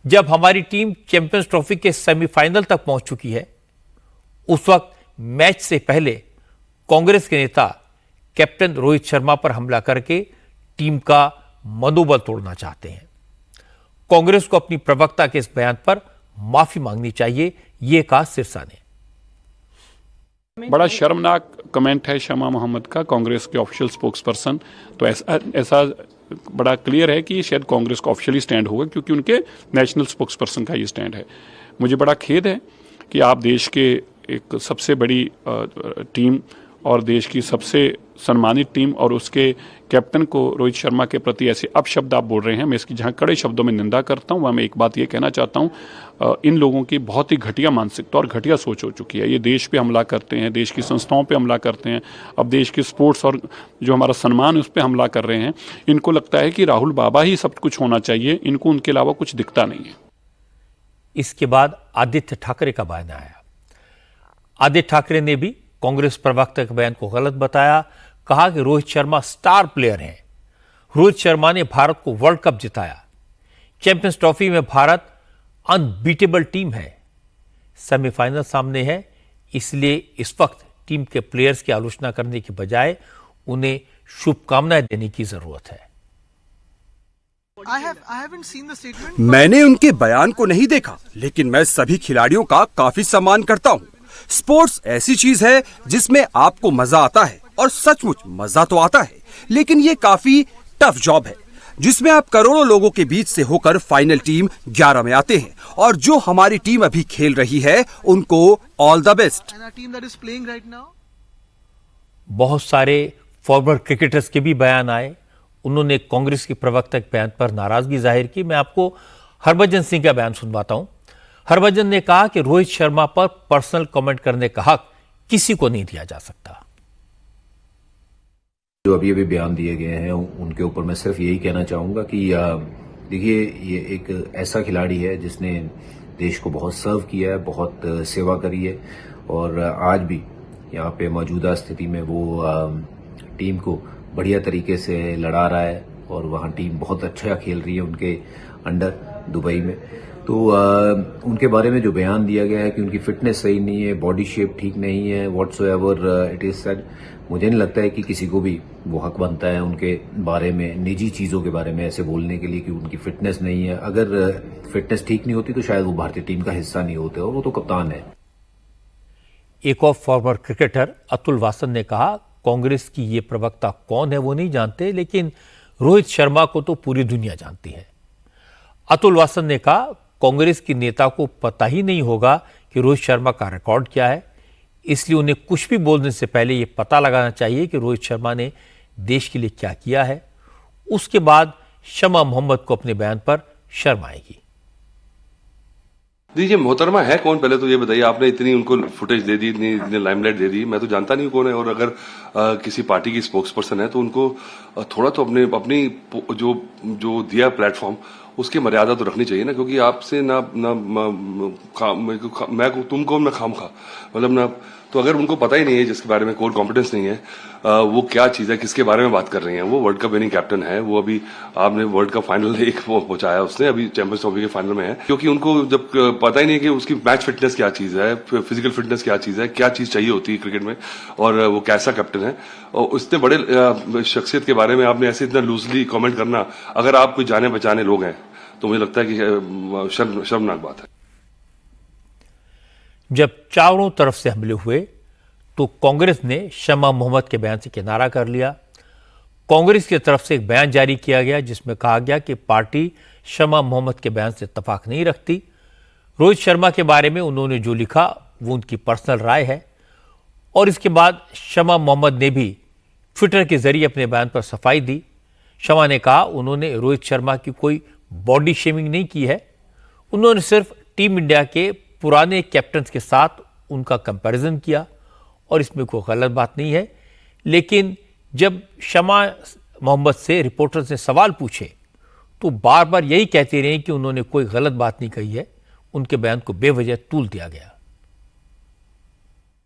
जब हमारी टीम चैंपियंस ट्रॉफी के सेमीफाइनल तक पहुंच चुकी है, उस वक्त मैच से पहले कांग्रेस के नेता कैप्टन रोहित शर्मा पर हमला करके टीम का मनोबल तोड़ना चाहते हैं। कांग्रेस को अपनी प्रवक्ता के इस बयान पर माफी मांगनी चाहिए, यह कहा सिरसा ने। बड़ा शर्मनाक कमेंट है शमा मोहम्मद का, कांग्रेस के ऑफिशियल स्पोक्सपर्सन। तो ऐसा बड़ा क्लियर है कि शायद कांग्रेस का ऑफिशियली स्टैंड होगा, क्योंकि उनके नेशनल स्पोक्सपर्सन का ये स्टैंड है। मुझे बड़ा खेद है कि आप देश के एक सबसे बड़ी टीम और देश की सबसे सम्मानित टीम और उसके कैप्टन को रोहित शर्मा के प्रति ऐसे अपशब्द आप बोल रहे हैं। मैं इसकी जहां कड़े शब्दों में निंदा करता हूं, वहां मैं एक बात ये कहना चाहता हूं, इन लोगों की बहुत ही घटिया मानसिकता और घटिया सोच हो चुकी है। ये देश पे हमला करते हैं, देश की संस्थाओं पे हमला करते हैं, अब देश की स्पोर्ट्स और जो हमारा सम्मान है उस पर हमला कर रहे हैं। इनको लगता है कि राहुल बाबा ही सब कुछ होना चाहिए, इनको उनके अलावा कुछ दिखता नहीं है। इसके बाद आदित्य ठाकरे का बयान आया। आदित्य ठाकरे ने भी कांग्रेस प्रवक्ता के बयान को गलत बताया, कहा कि रोहित शर्मा स्टार प्लेयर हैं। रोहित शर्मा ने भारत को वर्ल्ड कप जिताया, चैंपियंस ट्रॉफी में भारत अनबीटेबल टीम है, सेमीफाइनल सामने है, इसलिए इस वक्त टीम के प्लेयर्स की आलोचना करने के बजाय उन्हें शुभकामनाएं देने की जरूरत है। मैंने उनके बयान को नहीं देखा, लेकिन मैं सभी खिलाड़ियों का काफी सम्मान करता हूँ। स्पोर्ट्स ऐसी चीज है जिसमें आपको मजा आता है, और सचमुच मजा तो आता है, लेकिन ये काफी टफ जॉब है जिसमें आप करोड़ों लोगों के बीच से होकर फाइनल टीम 11 में आते हैं। और जो हमारी टीम अभी खेल रही है उनको ऑल द बेस्ट। बहुत सारे फॉर्मर क्रिकेटर्स के भी बयान आए। उन्होंने कांग्रेस की प्रवक्ता के बयान पर नाराजगी जाहिर की। मैं आपको हरभजन सिंह का बयान सुनवाता हूं। हरभजन ने कहा कि रोहित शर्मा पर पर्सनल कमेंट करने का हक किसी को नहीं दिया जा सकता। जो अभी अभी बयान दिए गए हैं उनके ऊपर मैं सिर्फ यही कहना चाहूंगा कि देखिए, ये एक ऐसा खिलाड़ी है जिसने देश को बहुत सर्व किया है, बहुत सेवा करी है, और आज भी यहाँ पे मौजूदा स्थिति में वो टीम को बढ़िया तरीके से लड़ा रहा है, और वहाँ टीम बहुत अच्छा खेल रही है उनके अंडर दुबई में। तो उनके बारे में जो बयान दिया गया है कि उनकी फिटनेस सही नहीं है, बॉडी शेप ठीक नहीं है, व्हाटसोएवर इट इज सेड, मुझे नहीं लगता है कि किसी को भी वो हक बनता है उनके बारे में, निजी चीजों के बारे में ऐसे बोलने के लिए कि उनकी फिटनेस नहीं है। अगर फिटनेस ठीक नहीं होती तो शायद वो भारतीय टीम का हिस्सा नहीं होते, और वो तो कप्तान है। एक और फॉर्मर क्रिकेटर अतुल वासन ने कहा, कांग्रेस की ये प्रवक्ता कौन है वो नहीं जानते, लेकिन रोहित शर्मा को तो पूरी दुनिया जानती है। अतुल वासन ने कहा, कांग्रेस की नेता को पता ही नहीं होगा कि रोहित शर्मा का रिकॉर्ड क्या है, इसलिए उन्हें कुछ भी बोलने से पहले ये पता लगाना चाहिए कि रोहित शर्मा ने देश के लिए क्या किया है। उसके बाद शमा मोहम्मद को अपने बयान पर शर्म आएगी। जी, ये मोहतरमा है कौन, पहले तो ये बताइए। आपने इतनी उनको फुटेज दे दी, इतनी लाइमलाइट दे दी, मैं तो जानता नहीं कौन है। और अगर किसी पार्टी की स्पोक्स पर्सन है तो उनको थोड़ा तो अपनी जो दिया प्लेटफॉर्म उसकी मर्यादा तो रखनी चाहिए ना, क्योंकि आपसे तुम कौन, मैं खाम खा, मतलब ना। तो अगर उनको पता ही नहीं है, जिसके बारे में कोर कॉम्पिटेंस नहीं है, वो क्या चीज है, किसके बारे में बात कर रही हैं। वो वर्ल्ड कप विनिंग कैप्टन है, वो अभी आपने वर्ल्ड कप फाइनल एक वो पहुंचाया उसने, अभी चैंपियंस ट्रॉफी के फाइनल में है। क्योंकि उनको जब पता ही नहीं कि उसकी मैच फिटनेस क्या चीज है, फिजिकल फिटनेस क्या चीज है, क्या चीज चाहिए होती है क्रिकेट में, और वो कैसा कैप्टन है। और उसने बड़े शख्सियत के बारे में आपने ऐसे इतना लूजली कॉमेंट करना, अगर आप कोई जाने बचाने लोग हैं तो मुझे लगता है कि शर्मनाक बात है। जब चारों तरफ से हमले हुए तो कांग्रेस ने शमा मोहम्मद के बयान से किनारा कर लिया। कांग्रेस की तरफ से एक बयान जारी किया गया जिसमें कहा गया कि पार्टी शमा मोहम्मद के बयान से इत्तेफाक नहीं रखती। रोहित शर्मा के बारे में उन्होंने जो लिखा वो उनकी पर्सनल राय है। और इसके बाद शमा मोहम्मद ने भी ट्विटर के जरिए अपने बयान पर सफाई दी। शमा ने कहा उन्होंने रोहित शर्मा की कोई बॉडी शेमिंग नहीं की है, उन्होंने सिर्फ टीम इंडिया के पुराने कैप्टन के साथ उनका कंपैरिजन किया और इसमें कोई गलत बात नहीं है। लेकिन जब शमा मोहम्मद से रिपोर्टर्स ने सवाल पूछे तो बार बार यही कहते रहे कि उन्होंने कोई गलत बात नहीं कही है। उनके बयान को बेवजह तूल दिया गया।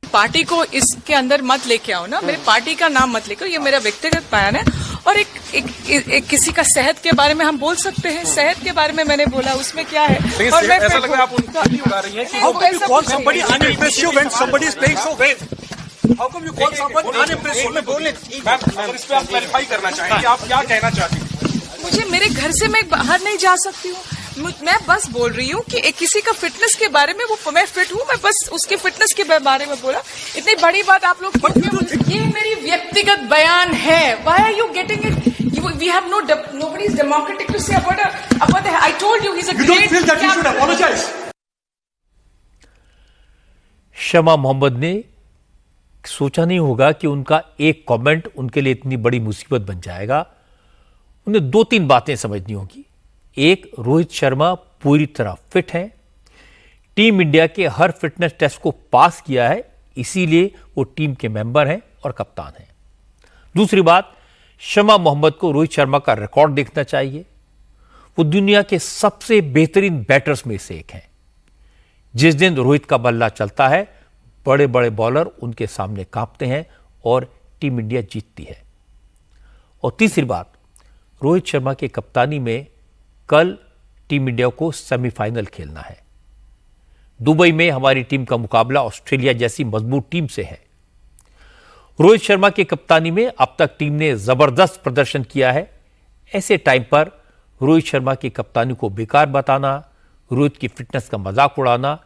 पार्टी को इसके अंदर मत लेके आओ ना, मेरे पार्टी का नाम मत लेकर, ये मेरा व्यक्तिगत बयान है। और एक किसी का सेहत के बारे में हम बोल सकते हैं, सेहत के बारे में मैंने बोला, उसमें क्या है। और मैं ऐसा लग रहा है आप उनकी उड़ा रही हैं कि how can you call somebody unimpressive when somebody is playing so well, how can you call someone unimpressive. मैं बोलने मैम इस पे आप क्लैरिफाई करना चाहेंगे, आप क्या कहना चाहती हैं? मुझे मेरे घर से मैं बाहर नहीं जा सकती हूँ, मैं बस बोल रही हूँ कि किसी का फिटनेस के बारे में, वो मैं फिट हूँ, मैं बस उसके फिटनेस के बारे में बोला। इतनी बड़ी बात आप लोग, ये मेरी व्यक्तिगत बयान है। Why are you getting it? We have nobody is democratic to say about the, I told you he's a great. You don't feel that you should apologize? शमा मोहम्मद ने सोचा नहीं होगा कि उनका एक कमेंट उनके लिए इतनी बड़ी मुसीबत बन जाएगा। उन्हें दो तीन बातें समझनी होगी। एक, रोहित शर्मा पूरी तरह फिट हैं, टीम इंडिया के हर फिटनेस टेस्ट को पास किया है, इसीलिए वो टीम के मेंबर हैं और कप्तान हैं। दूसरी बात, शमा मोहम्मद को रोहित शर्मा का रिकॉर्ड देखना चाहिए। वो दुनिया के सबसे बेहतरीन बैटर्स में से एक हैं। जिस दिन रोहित का बल्ला चलता है, बड़े बड़े बॉलर उनके सामने कांपते हैं और टीम इंडिया जीतती है। और तीसरी बात, रोहित शर्मा की कप्तानी में कल टीम इंडिया को सेमीफाइनल खेलना है। दुबई में हमारी टीम का मुकाबला ऑस्ट्रेलिया जैसी मजबूत टीम से है। रोहित शर्मा की कप्तानी में अब तक टीम ने जबरदस्त प्रदर्शन किया है। ऐसे टाइम पर रोहित शर्मा की कप्तानी को बेकार बताना, रोहित की फिटनेस का मजाक उड़ाना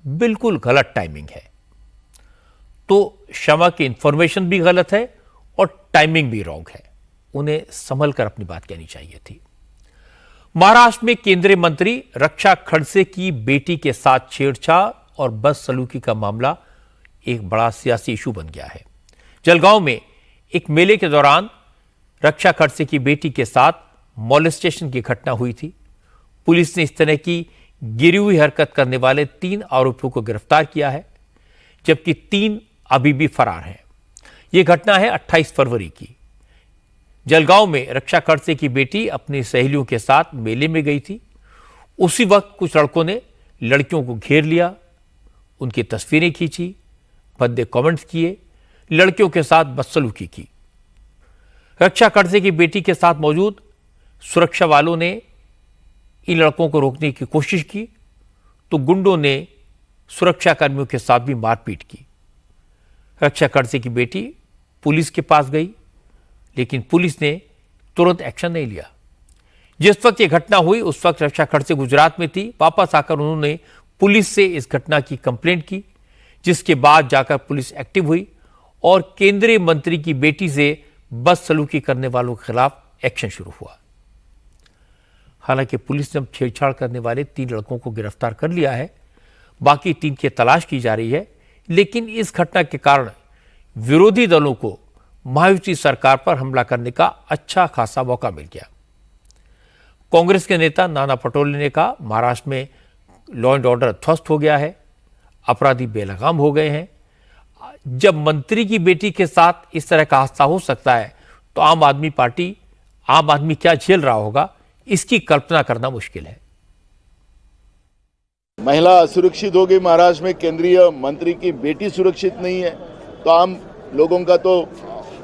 बिल्कुल गलत टाइमिंग है। तो शर्मा की इंफॉर्मेशन भी गलत है और टाइमिंग भी रॉन्ग है। उन्हें संभल कर अपनी बात कहनी चाहिए थी। महाराष्ट्र में केंद्रीय मंत्री रक्षा खड़से की बेटी के साथ छेड़छाड़ और बदसलूकी का मामला एक बड़ा सियासी इशू बन गया है। जलगांव में एक मेले के दौरान रक्षा खड़से की बेटी के साथ मॉलेस्टेशन की घटना हुई थी। पुलिस ने इस तरह की गिरी हुई हरकत करने वाले 3 आरोपियों को गिरफ्तार किया है, जबकि 3 अभी भी फरार हैं। यह घटना है 28 फरवरी की। जलगांव में रक्षा खड़से की बेटी अपनी सहेलियों के साथ मेले में गई थी। उसी वक्त कुछ लड़कों ने लड़कियों को घेर लिया, उनकी तस्वीरें खींची, भद्दे कमेंट्स किए, लड़कियों के साथ बदसलूकी की। रक्षा खड़से की बेटी के साथ मौजूद सुरक्षा वालों ने इन लड़कों को रोकने की कोशिश की तो गुंडों ने सुरक्षा कर्मियों के साथ भी मारपीट की। रक्षा खड़से की बेटी पुलिस के पास गई, लेकिन पुलिस ने तुरंत एक्शन नहीं लिया। जिस वक्त यह घटना हुई उस वक्त रक्षा खड़से गुजरात में थी। वापस आकर उन्होंने पुलिस से इस घटना की कंप्लेंट की, जिसके बाद जाकर पुलिस एक्टिव हुई और केंद्रीय मंत्री की बेटी से बदसलूकी करने वालों के खिलाफ एक्शन शुरू हुआ। हालांकि पुलिस ने अब छेड़छाड़ करने वाले 3 लड़कों को गिरफ्तार कर लिया है, बाकी 3 की तलाश की जा रही है। लेकिन इस घटना के कारण विरोधी दलों को महायुति सरकार पर हमला करने का अच्छा खासा मौका मिल गया। कांग्रेस के नेता नाना पटोले ने कहा, महाराष्ट्र में लॉ एंड ऑर्डर ध्वस्त हो गया है, अपराधी बेलगाम हो गए हैं। जब मंत्री की बेटी के साथ इस तरह का हादसा हो सकता है तो आम आदमी क्या झेल रहा होगा, इसकी कल्पना करना मुश्किल है। महिला असुरक्षित हो गई महाराष्ट्र में, केंद्रीय मंत्री की बेटी सुरक्षित नहीं है, तो आम लोगों का तो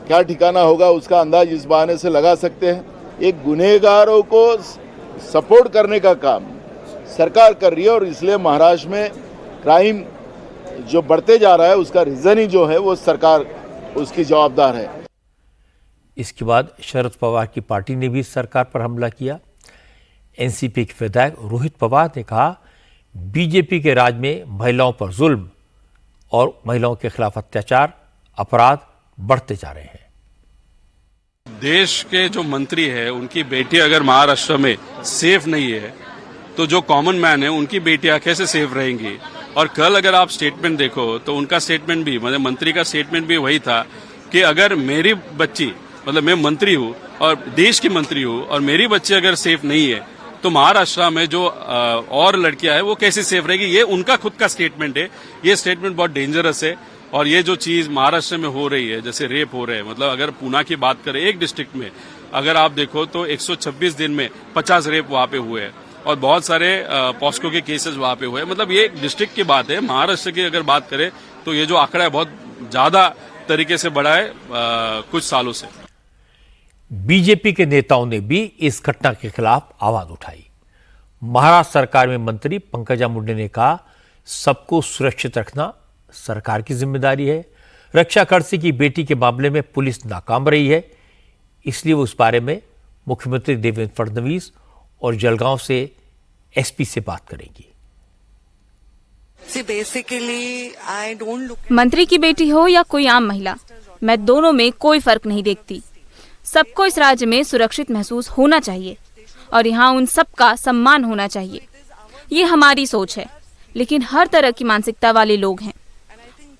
क्या ठिकाना होगा उसका अंदाज इस बहाने से लगा सकते हैं। एक गुनहगारों को सपोर्ट करने का काम सरकार कर रही है और इसलिए महाराष्ट्र में क्राइम जो बढ़ते जा रहा है उसका रीजन ही जो है वो सरकार उसकी जवाबदार है। इसके बाद शरद पवार की पार्टी ने भी सरकार पर हमला किया। एनसीपी के विधायक रोहित पवार ने कहा, बीजेपी के राज में महिलाओं पर जुल्म और महिलाओं के खिलाफ अत्याचार, अपराध बढ़ते जा रहे हैं। देश के जो मंत्री है उनकी बेटी अगर महाराष्ट्र में सेफ नहीं है तो जो कॉमन मैन है उनकी बेटियां कैसे सेफ रहेंगी। और कल अगर आप स्टेटमेंट देखो तो उनका स्टेटमेंट भी, मतलब मंत्री का स्टेटमेंट भी वही था कि अगर मेरी बच्ची, मतलब मैं मंत्री हूँ और देश की मंत्री हूँ और मेरी बच्ची अगर सेफ नहीं है तो महाराष्ट्र में जो और लड़कियां हैं वो कैसे सेफ रहेगी। ये उनका खुद का स्टेटमेंट है। ये स्टेटमेंट बहुत डेंजरस है। और ये जो चीज महाराष्ट्र में हो रही है, जैसे रेप हो रहे हैं, मतलब अगर पूना की बात करें, एक डिस्ट्रिक्ट में अगर आप देखो तो 126 दिन में 50 रेप वहां पे हुए हैं और बहुत सारे पॉस्को के केसेस वहां पे हुए हैं। मतलब ये एक डिस्ट्रिक्ट की बात है। महाराष्ट्र की अगर बात करें तो ये जो आंकड़ा है बहुत ज्यादा तरीके से बढ़ा है कुछ सालों से। बीजेपी के नेताओं ने भी इस घटना के खिलाफ आवाज उठाई। महाराष्ट्र सरकार में मंत्री पंकजा मुंडे ने कहा, सबको सुरक्षित रखना सरकार की जिम्मेदारी है। रक्षा खड़से की बेटी के मामले में पुलिस नाकाम रही है, इसलिए वो उस बारे में मुख्यमंत्री देवेंद्र फडणवीस और जलगांव से एसपी से बात करेंगी। मंत्री की बेटी हो या कोई आम महिला, मैं दोनों में कोई फर्क नहीं देखती। सबको इस राज्य में सुरक्षित महसूस होना चाहिए और यहाँ उन सबका सम्मान होना चाहिए। ये हमारी सोच है, लेकिन हर तरह की मानसिकता वाले लोग हैं।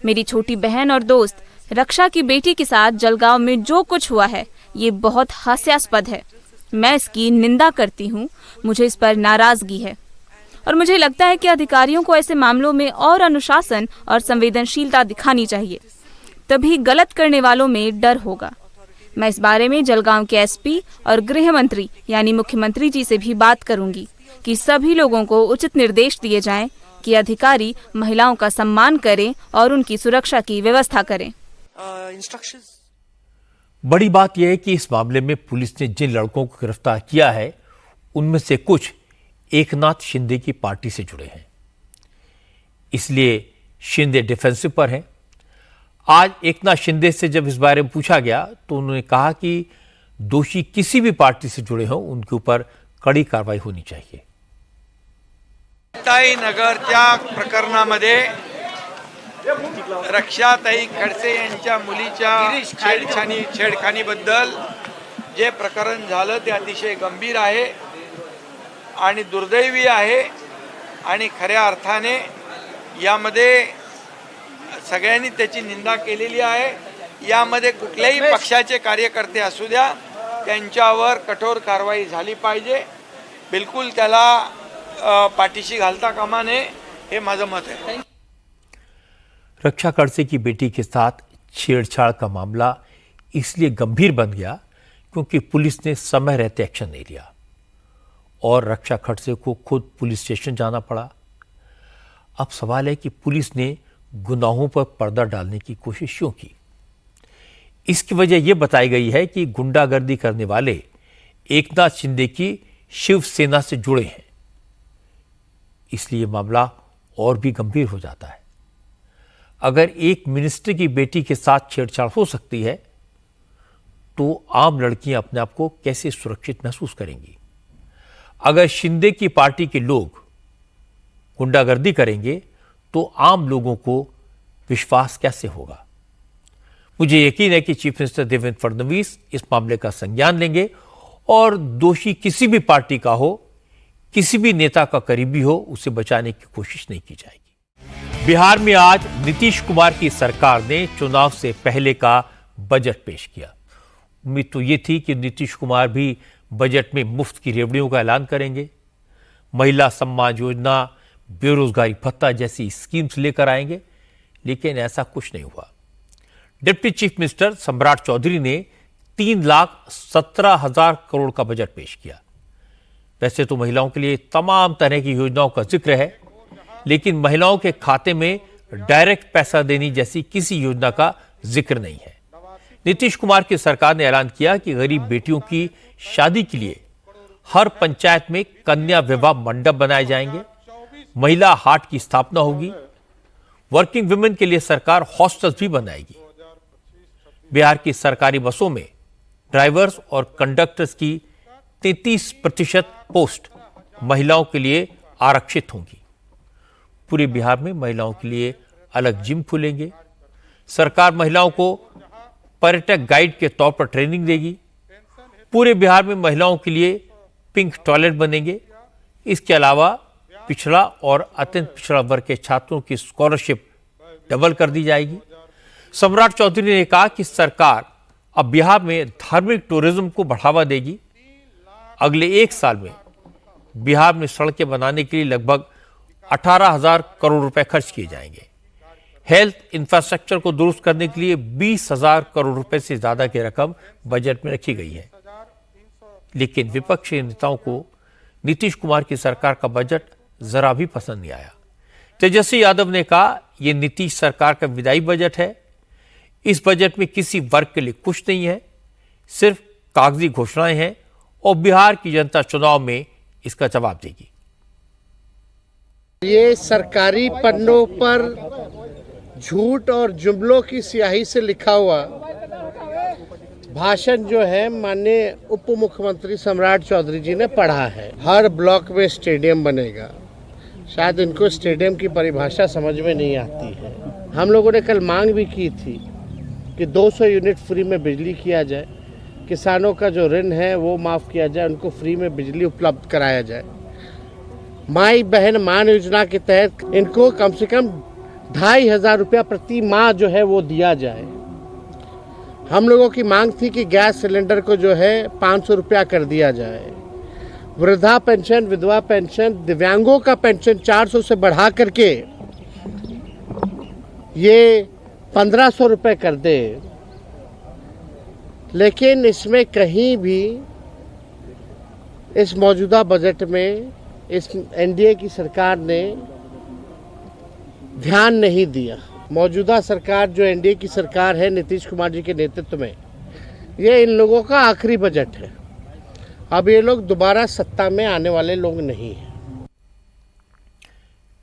मेरी छोटी बहन और दोस्त रक्षा की बेटी के साथ जलगांव में जो कुछ हुआ है ये बहुत हास्यास्पद है। मैं इसकी निंदा करती हूँ, मुझे इस पर नाराजगी है और मुझे लगता है कि अधिकारियों को ऐसे मामलों में और अनुशासन और संवेदनशीलता दिखानी चाहिए, तभी गलत करने वालों में डर होगा। मैं इस बारे में जलगांव के एसपी और गृह मंत्री यानी मुख्यमंत्री जी से भी बात करूंगी कि सभी लोगों को उचित निर्देश दिए जाएं कि अधिकारी महिलाओं का सम्मान करें और उनकी सुरक्षा की व्यवस्था करें। बड़ी बात यह है कि इस मामले में पुलिस ने जिन लड़कों को गिरफ्तार किया है उनमें से कुछ एकनाथ शिंदे की पार्टी से जुड़े हैं, इसलिए शिंदे डिफेंसिव पर हैं। आज एकनाथ शिंदे से जब इस बारे में पूछा गया तो उन्होंने कहा कि दोषी किसी भी पार्टी से जुड़े हों उनके ऊपर कड़ी कार्रवाई होनी चाहिए। नगरच्या प्रकरणामध्ये रक्षाताई खडसे यांच्या मुलीच्या छेडखानीबद्दल जे प्रकरण झालं ते अतिशय गंभीर आहे आणि दुर्दैवी आहे आणि खऱ्या अर्थाने यामध्ये सगळ्यांनी त्याची निंदा केलेली आहे। यामध्ये कुठल्याही पक्षाचे कार्यकर्ते असू द्या त्यांच्यावर कठोर कारवाई झाली पाहिजे। बिलकुल त्याला पाठीशी घालता कामा नये हे माझं मत है। रक्षा खड़से की बेटी के साथ छेड़छाड़ का मामला इसलिए गंभीर बन गया क्योंकि पुलिस ने समय रहते एक्शन नहीं लिया और रक्षा खड़से को खुद पुलिस स्टेशन जाना पड़ा। अब सवाल है कि पुलिस ने गुनाहों पर पर्दा डालने की कोशिश क्यों की। इसकी वजह यह बताई गई है कि गुंडागर्दी करने वाले एकनाथ शिंदे की शिवसेना से जुड़े हैं, इसलिए मामला और भी गंभीर हो जाता है। अगर एक मिनिस्टर की बेटी के साथ छेड़छाड़ हो सकती है तो आम लड़कियां अपने आप को कैसे सुरक्षित महसूस करेंगी। अगर शिंदे की पार्टी के लोग गुंडागर्दी करेंगे तो आम लोगों को विश्वास कैसे होगा। मुझे यकीन है कि चीफ मिनिस्टर देवेंद्र फडणवीस इस मामले का संज्ञान लेंगे और दोषी किसी भी पार्टी का हो, किसी भी नेता का करीबी हो, उसे बचाने की कोशिश नहीं की जाएगी। बिहार में आज नीतीश कुमार की सरकार ने चुनाव से पहले का बजट पेश किया। उम्मीद तो ये थी कि नीतीश कुमार भी बजट में मुफ्त की रेवड़ियों का ऐलान करेंगे, महिला सम्मान योजना, बेरोजगारी भत्ता जैसी स्कीम्स लेकर आएंगे, लेकिन ऐसा कुछ नहीं हुआ। डिप्टी चीफ मिनिस्टर सम्राट चौधरी ने 3,17,000 करोड़ का बजट पेश किया। वैसे तो महिलाओं के लिए तमाम तरह की योजनाओं का जिक्र है, लेकिन महिलाओं के खाते में डायरेक्ट पैसा देने जैसी किसी योजना का जिक्र नहीं है। नीतीश कुमार की सरकार ने ऐलान किया कि गरीब बेटियों की शादी के लिए हर पंचायत में कन्या विवाह मंडप बनाए जाएंगे, महिला हाट की स्थापना होगी, वर्किंग वुमेन के लिए सरकार हॉस्टल्स भी बनाएगी। बिहार की सरकारी बसों में ड्राइवर्स और कंडक्टर्स की 33% पोस्ट महिलाओं के लिए आरक्षित होंगी। पूरे बिहार में महिलाओं के लिए अलग जिम खुलेंगे। सरकार महिलाओं को पर्यटक गाइड के तौर पर ट्रेनिंग देगी। पूरे बिहार में महिलाओं के लिए पिंक टॉयलेट बनेंगे। इसके अलावा पिछड़ा और अत्यंत पिछड़ा वर्ग के छात्रों की स्कॉलरशिप डबल कर दी जाएगी। सम्राट चौधरी ने कहा कि सरकार अब बिहार में धार्मिक टूरिज्म को बढ़ावा देगी। अगले 1 साल में बिहार में सड़कें बनाने के लिए लगभग 18,000 करोड़ रुपए खर्च किए जाएंगे। हेल्थ इंफ्रास्ट्रक्चर को दुरुस्त करने के लिए 20,000 करोड़ रुपए से ज्यादा की रकम बजट में रखी गई है। लेकिन विपक्षी नेताओं को नीतीश कुमार की सरकार का बजट जरा भी पसंद नहीं आया। तेजस्वी यादव ने कहा, यह नीतीश सरकार का विदाई बजट है। इस बजट में किसी वर्ग के लिए कुछ नहीं है, सिर्फ कागजी घोषणाएं हैं और बिहार की जनता चुनाव में इसका जवाब देगी। ये सरकारी पन्नों पर झूठ और जुमलों की स्याही से लिखा हुआ भाषण जो है माननीय उप मुख्यमंत्री सम्राट चौधरी जी ने पढ़ा है। हर ब्लॉक में स्टेडियम बनेगा। शायद इनको स्टेडियम की परिभाषा समझ में नहीं आती है। हम लोगों ने कल मांग भी की थी कि 200 यूनिट फ्री में बिजली किया जाए, किसानों का जो ऋण है वो माफ़ किया जाए, उनको फ्री में बिजली उपलब्ध कराया जाए। माई बहन मान योजना के तहत इनको कम से कम 2,500 रुपया प्रति माह जो है वो दिया जाए। हम लोगों की मांग थी कि गैस सिलेंडर को जो है 500 रुपया कर दिया जाए। वृद्धा पेंशन, विधवा पेंशन, दिव्यांगों का पेंशन 400 से बढ़ा करके ये 1,500 रुपये कर दे। लेकिन इसमें कहीं भी इस मौजूदा बजट में इस एनडीए की सरकार ने ध्यान नहीं दिया। मौजूदा सरकार जो एनडीए की सरकार है नीतीश कुमार जी के नेतृत्व में, ये इन लोगों का आखिरी बजट है। अब ये लोग दोबारा सत्ता में आने वाले लोग नहीं हैं।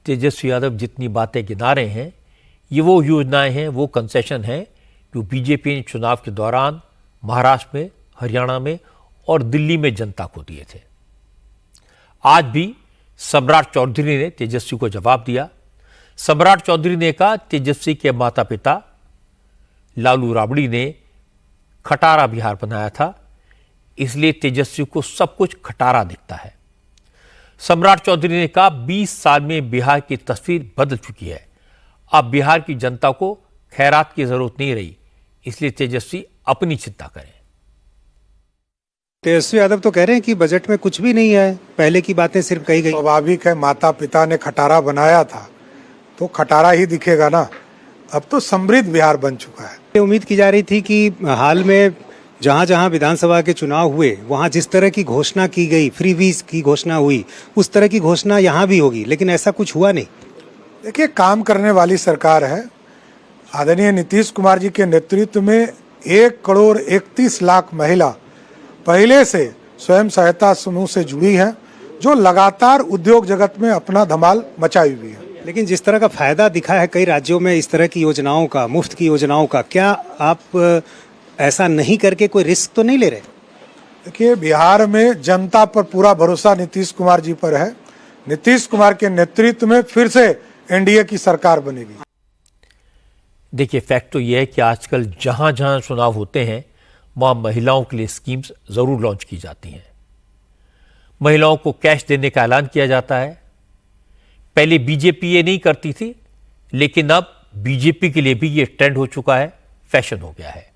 तेजस्वी यादव जितनी बातें गिना रहे हैं, ये वो योजनाएं हैं, वो कंसेशन हैं जो बीजेपी ने चुनाव के दौरान महाराष्ट्र में, हरियाणा में और दिल्ली में जनता को दिए थे। आज भी सम्राट चौधरी ने तेजस्वी को जवाब दिया। सम्राट चौधरी ने कहा, तेजस्वी के माता पिता लालू राबड़ी ने खटारा बिहार बनाया था, इसलिए तेजस्वी को सब कुछ खटारा दिखता है। सम्राट चौधरी ने कहा, 20 साल में बिहार की तस्वीर बदल चुकी है। अब बिहार की जनता को खैरात की जरूरत नहीं रही, इसलिए तेजस्वी अपनी चिंता करें। तेजस्वी यादव तो कह रहे हैं कि बजट में कुछ भी नहीं है, पहले की बातें सिर्फ कही गई। स्वाभाविक है, माता पिता ने खटारा बनाया था तो खटारा ही दिखेगा ना। अब तो समृद्ध बिहार बन चुका है। उम्मीद की जा रही थी कि हाल में जहां जहां विधानसभा के चुनाव हुए वहां जिस तरह की घोषणा की गई, फ्रीबीज की घोषणा हुई, उस तरह की घोषणा यहां भी होगी, लेकिन ऐसा कुछ हुआ नहीं। देखिए, काम करने वाली सरकार है। आदरणीय नीतीश कुमार जी के नेतृत्व में 1,31,00,000 महिला पहले से स्वयं सहायता समूह से जुड़ी हैं, जो लगातार उद्योग जगत में अपना धमाल मचाई हुई है। लेकिन जिस तरह का फायदा दिखा है कई राज्यों में इस तरह की योजनाओं का, मुफ्त की योजनाओं का, क्या आप ऐसा नहीं करके कोई रिस्क तो नहीं ले रहे? देखिए, बिहार में जनता पर पूरा भरोसा नीतीश कुमार जी पर है। नीतीश कुमार के नेतृत्व में फिर से एनडीए की सरकार बनेगी। देखिए, फैक्ट तो यह है कि आजकल जहां जहां चुनाव होते हैं वहां महिलाओं के लिए स्कीम्स जरूर लॉन्च की जाती हैं। महिलाओं को कैश देने का ऐलान किया जाता है। पहले बीजेपी ये नहीं करती थी, लेकिन अब बीजेपी के लिए भी ये ट्रेंड हो चुका है, फैशन हो गया है।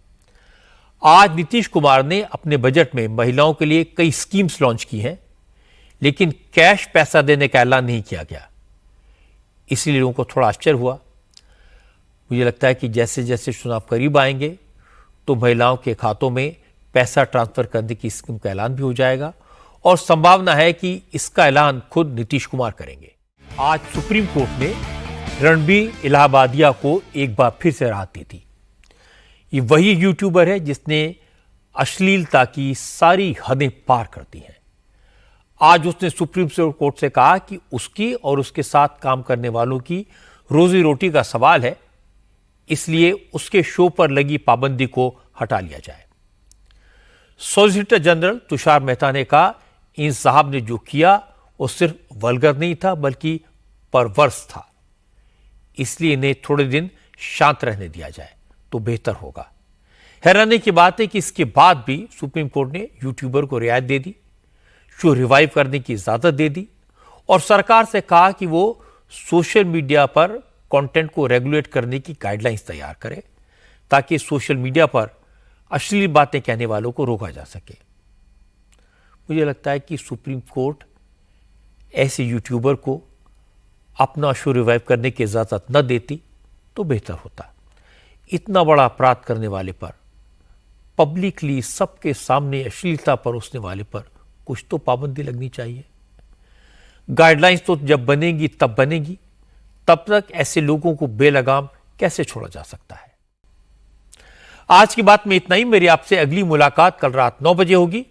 आज नीतीश कुमार ने अपने बजट में महिलाओं के लिए कई स्कीम्स लॉन्च की हैं, लेकिन कैश पैसा देने का ऐलान नहीं किया गया। इसीलिए लोगों को थोड़ा आश्चर्य हुआ। मुझे लगता है कि जैसे जैसे चुनाव करीब आएंगे तो महिलाओं के खातों में पैसा ट्रांसफर करने की स्कीम का ऐलान भी हो जाएगा और संभावना है कि इसका ऐलान खुद नीतीश कुमार करेंगे। आज सुप्रीम कोर्ट ने रणबीर इलाहाबादिया को एक बार फिर से राहत दी थी। ये वही यूट्यूबर है जिसने अश्लीलता की सारी हदें पार कर दी हैं। आज उसने सुप्रीम कोर्ट से कहा कि उसकी और उसके साथ काम करने वालों की रोजी रोटी का सवाल है, इसलिए उसके शो पर लगी पाबंदी को हटा लिया जाए। सॉलिसिटर जनरल तुषार मेहता ने कहा, इन साहब ने जो किया वो सिर्फ वल्गर नहीं था बल्कि परवर्स था, इसलिए इन्हें थोड़े दिन शांत रहने दिया जाए तो बेहतर होगा। हैरानी की बात है कि इसके बाद भी सुप्रीम कोर्ट ने यूट्यूबर को रियायत दे दी, शो रिवाइव करने की इजाजत दे दी और सरकार से कहा कि वो सोशल मीडिया पर कंटेंट को रेगुलेट करने की गाइडलाइंस तैयार करे ताकि सोशल मीडिया पर अश्लील बातें कहने वालों को रोका जा सके। मुझे लगता है कि सुप्रीम कोर्ट ऐसे यूट्यूबर को अपना शो रिवाइव करने की इजाजत न देती तो बेहतर होता। इतना बड़ा अपराध करने वाले पर, पब्लिकली सबके सामने अश्लीलता परोसने वाले पर कुछ तो पाबंदी लगनी चाहिए। गाइडलाइंस तो जब बनेगी तब बनेगी, तब तक ऐसे लोगों को बेलगाम कैसे छोड़ा जा सकता है। आज की बात में इतना ही। मेरी आपसे अगली मुलाकात कल रात 9 बजे होगी।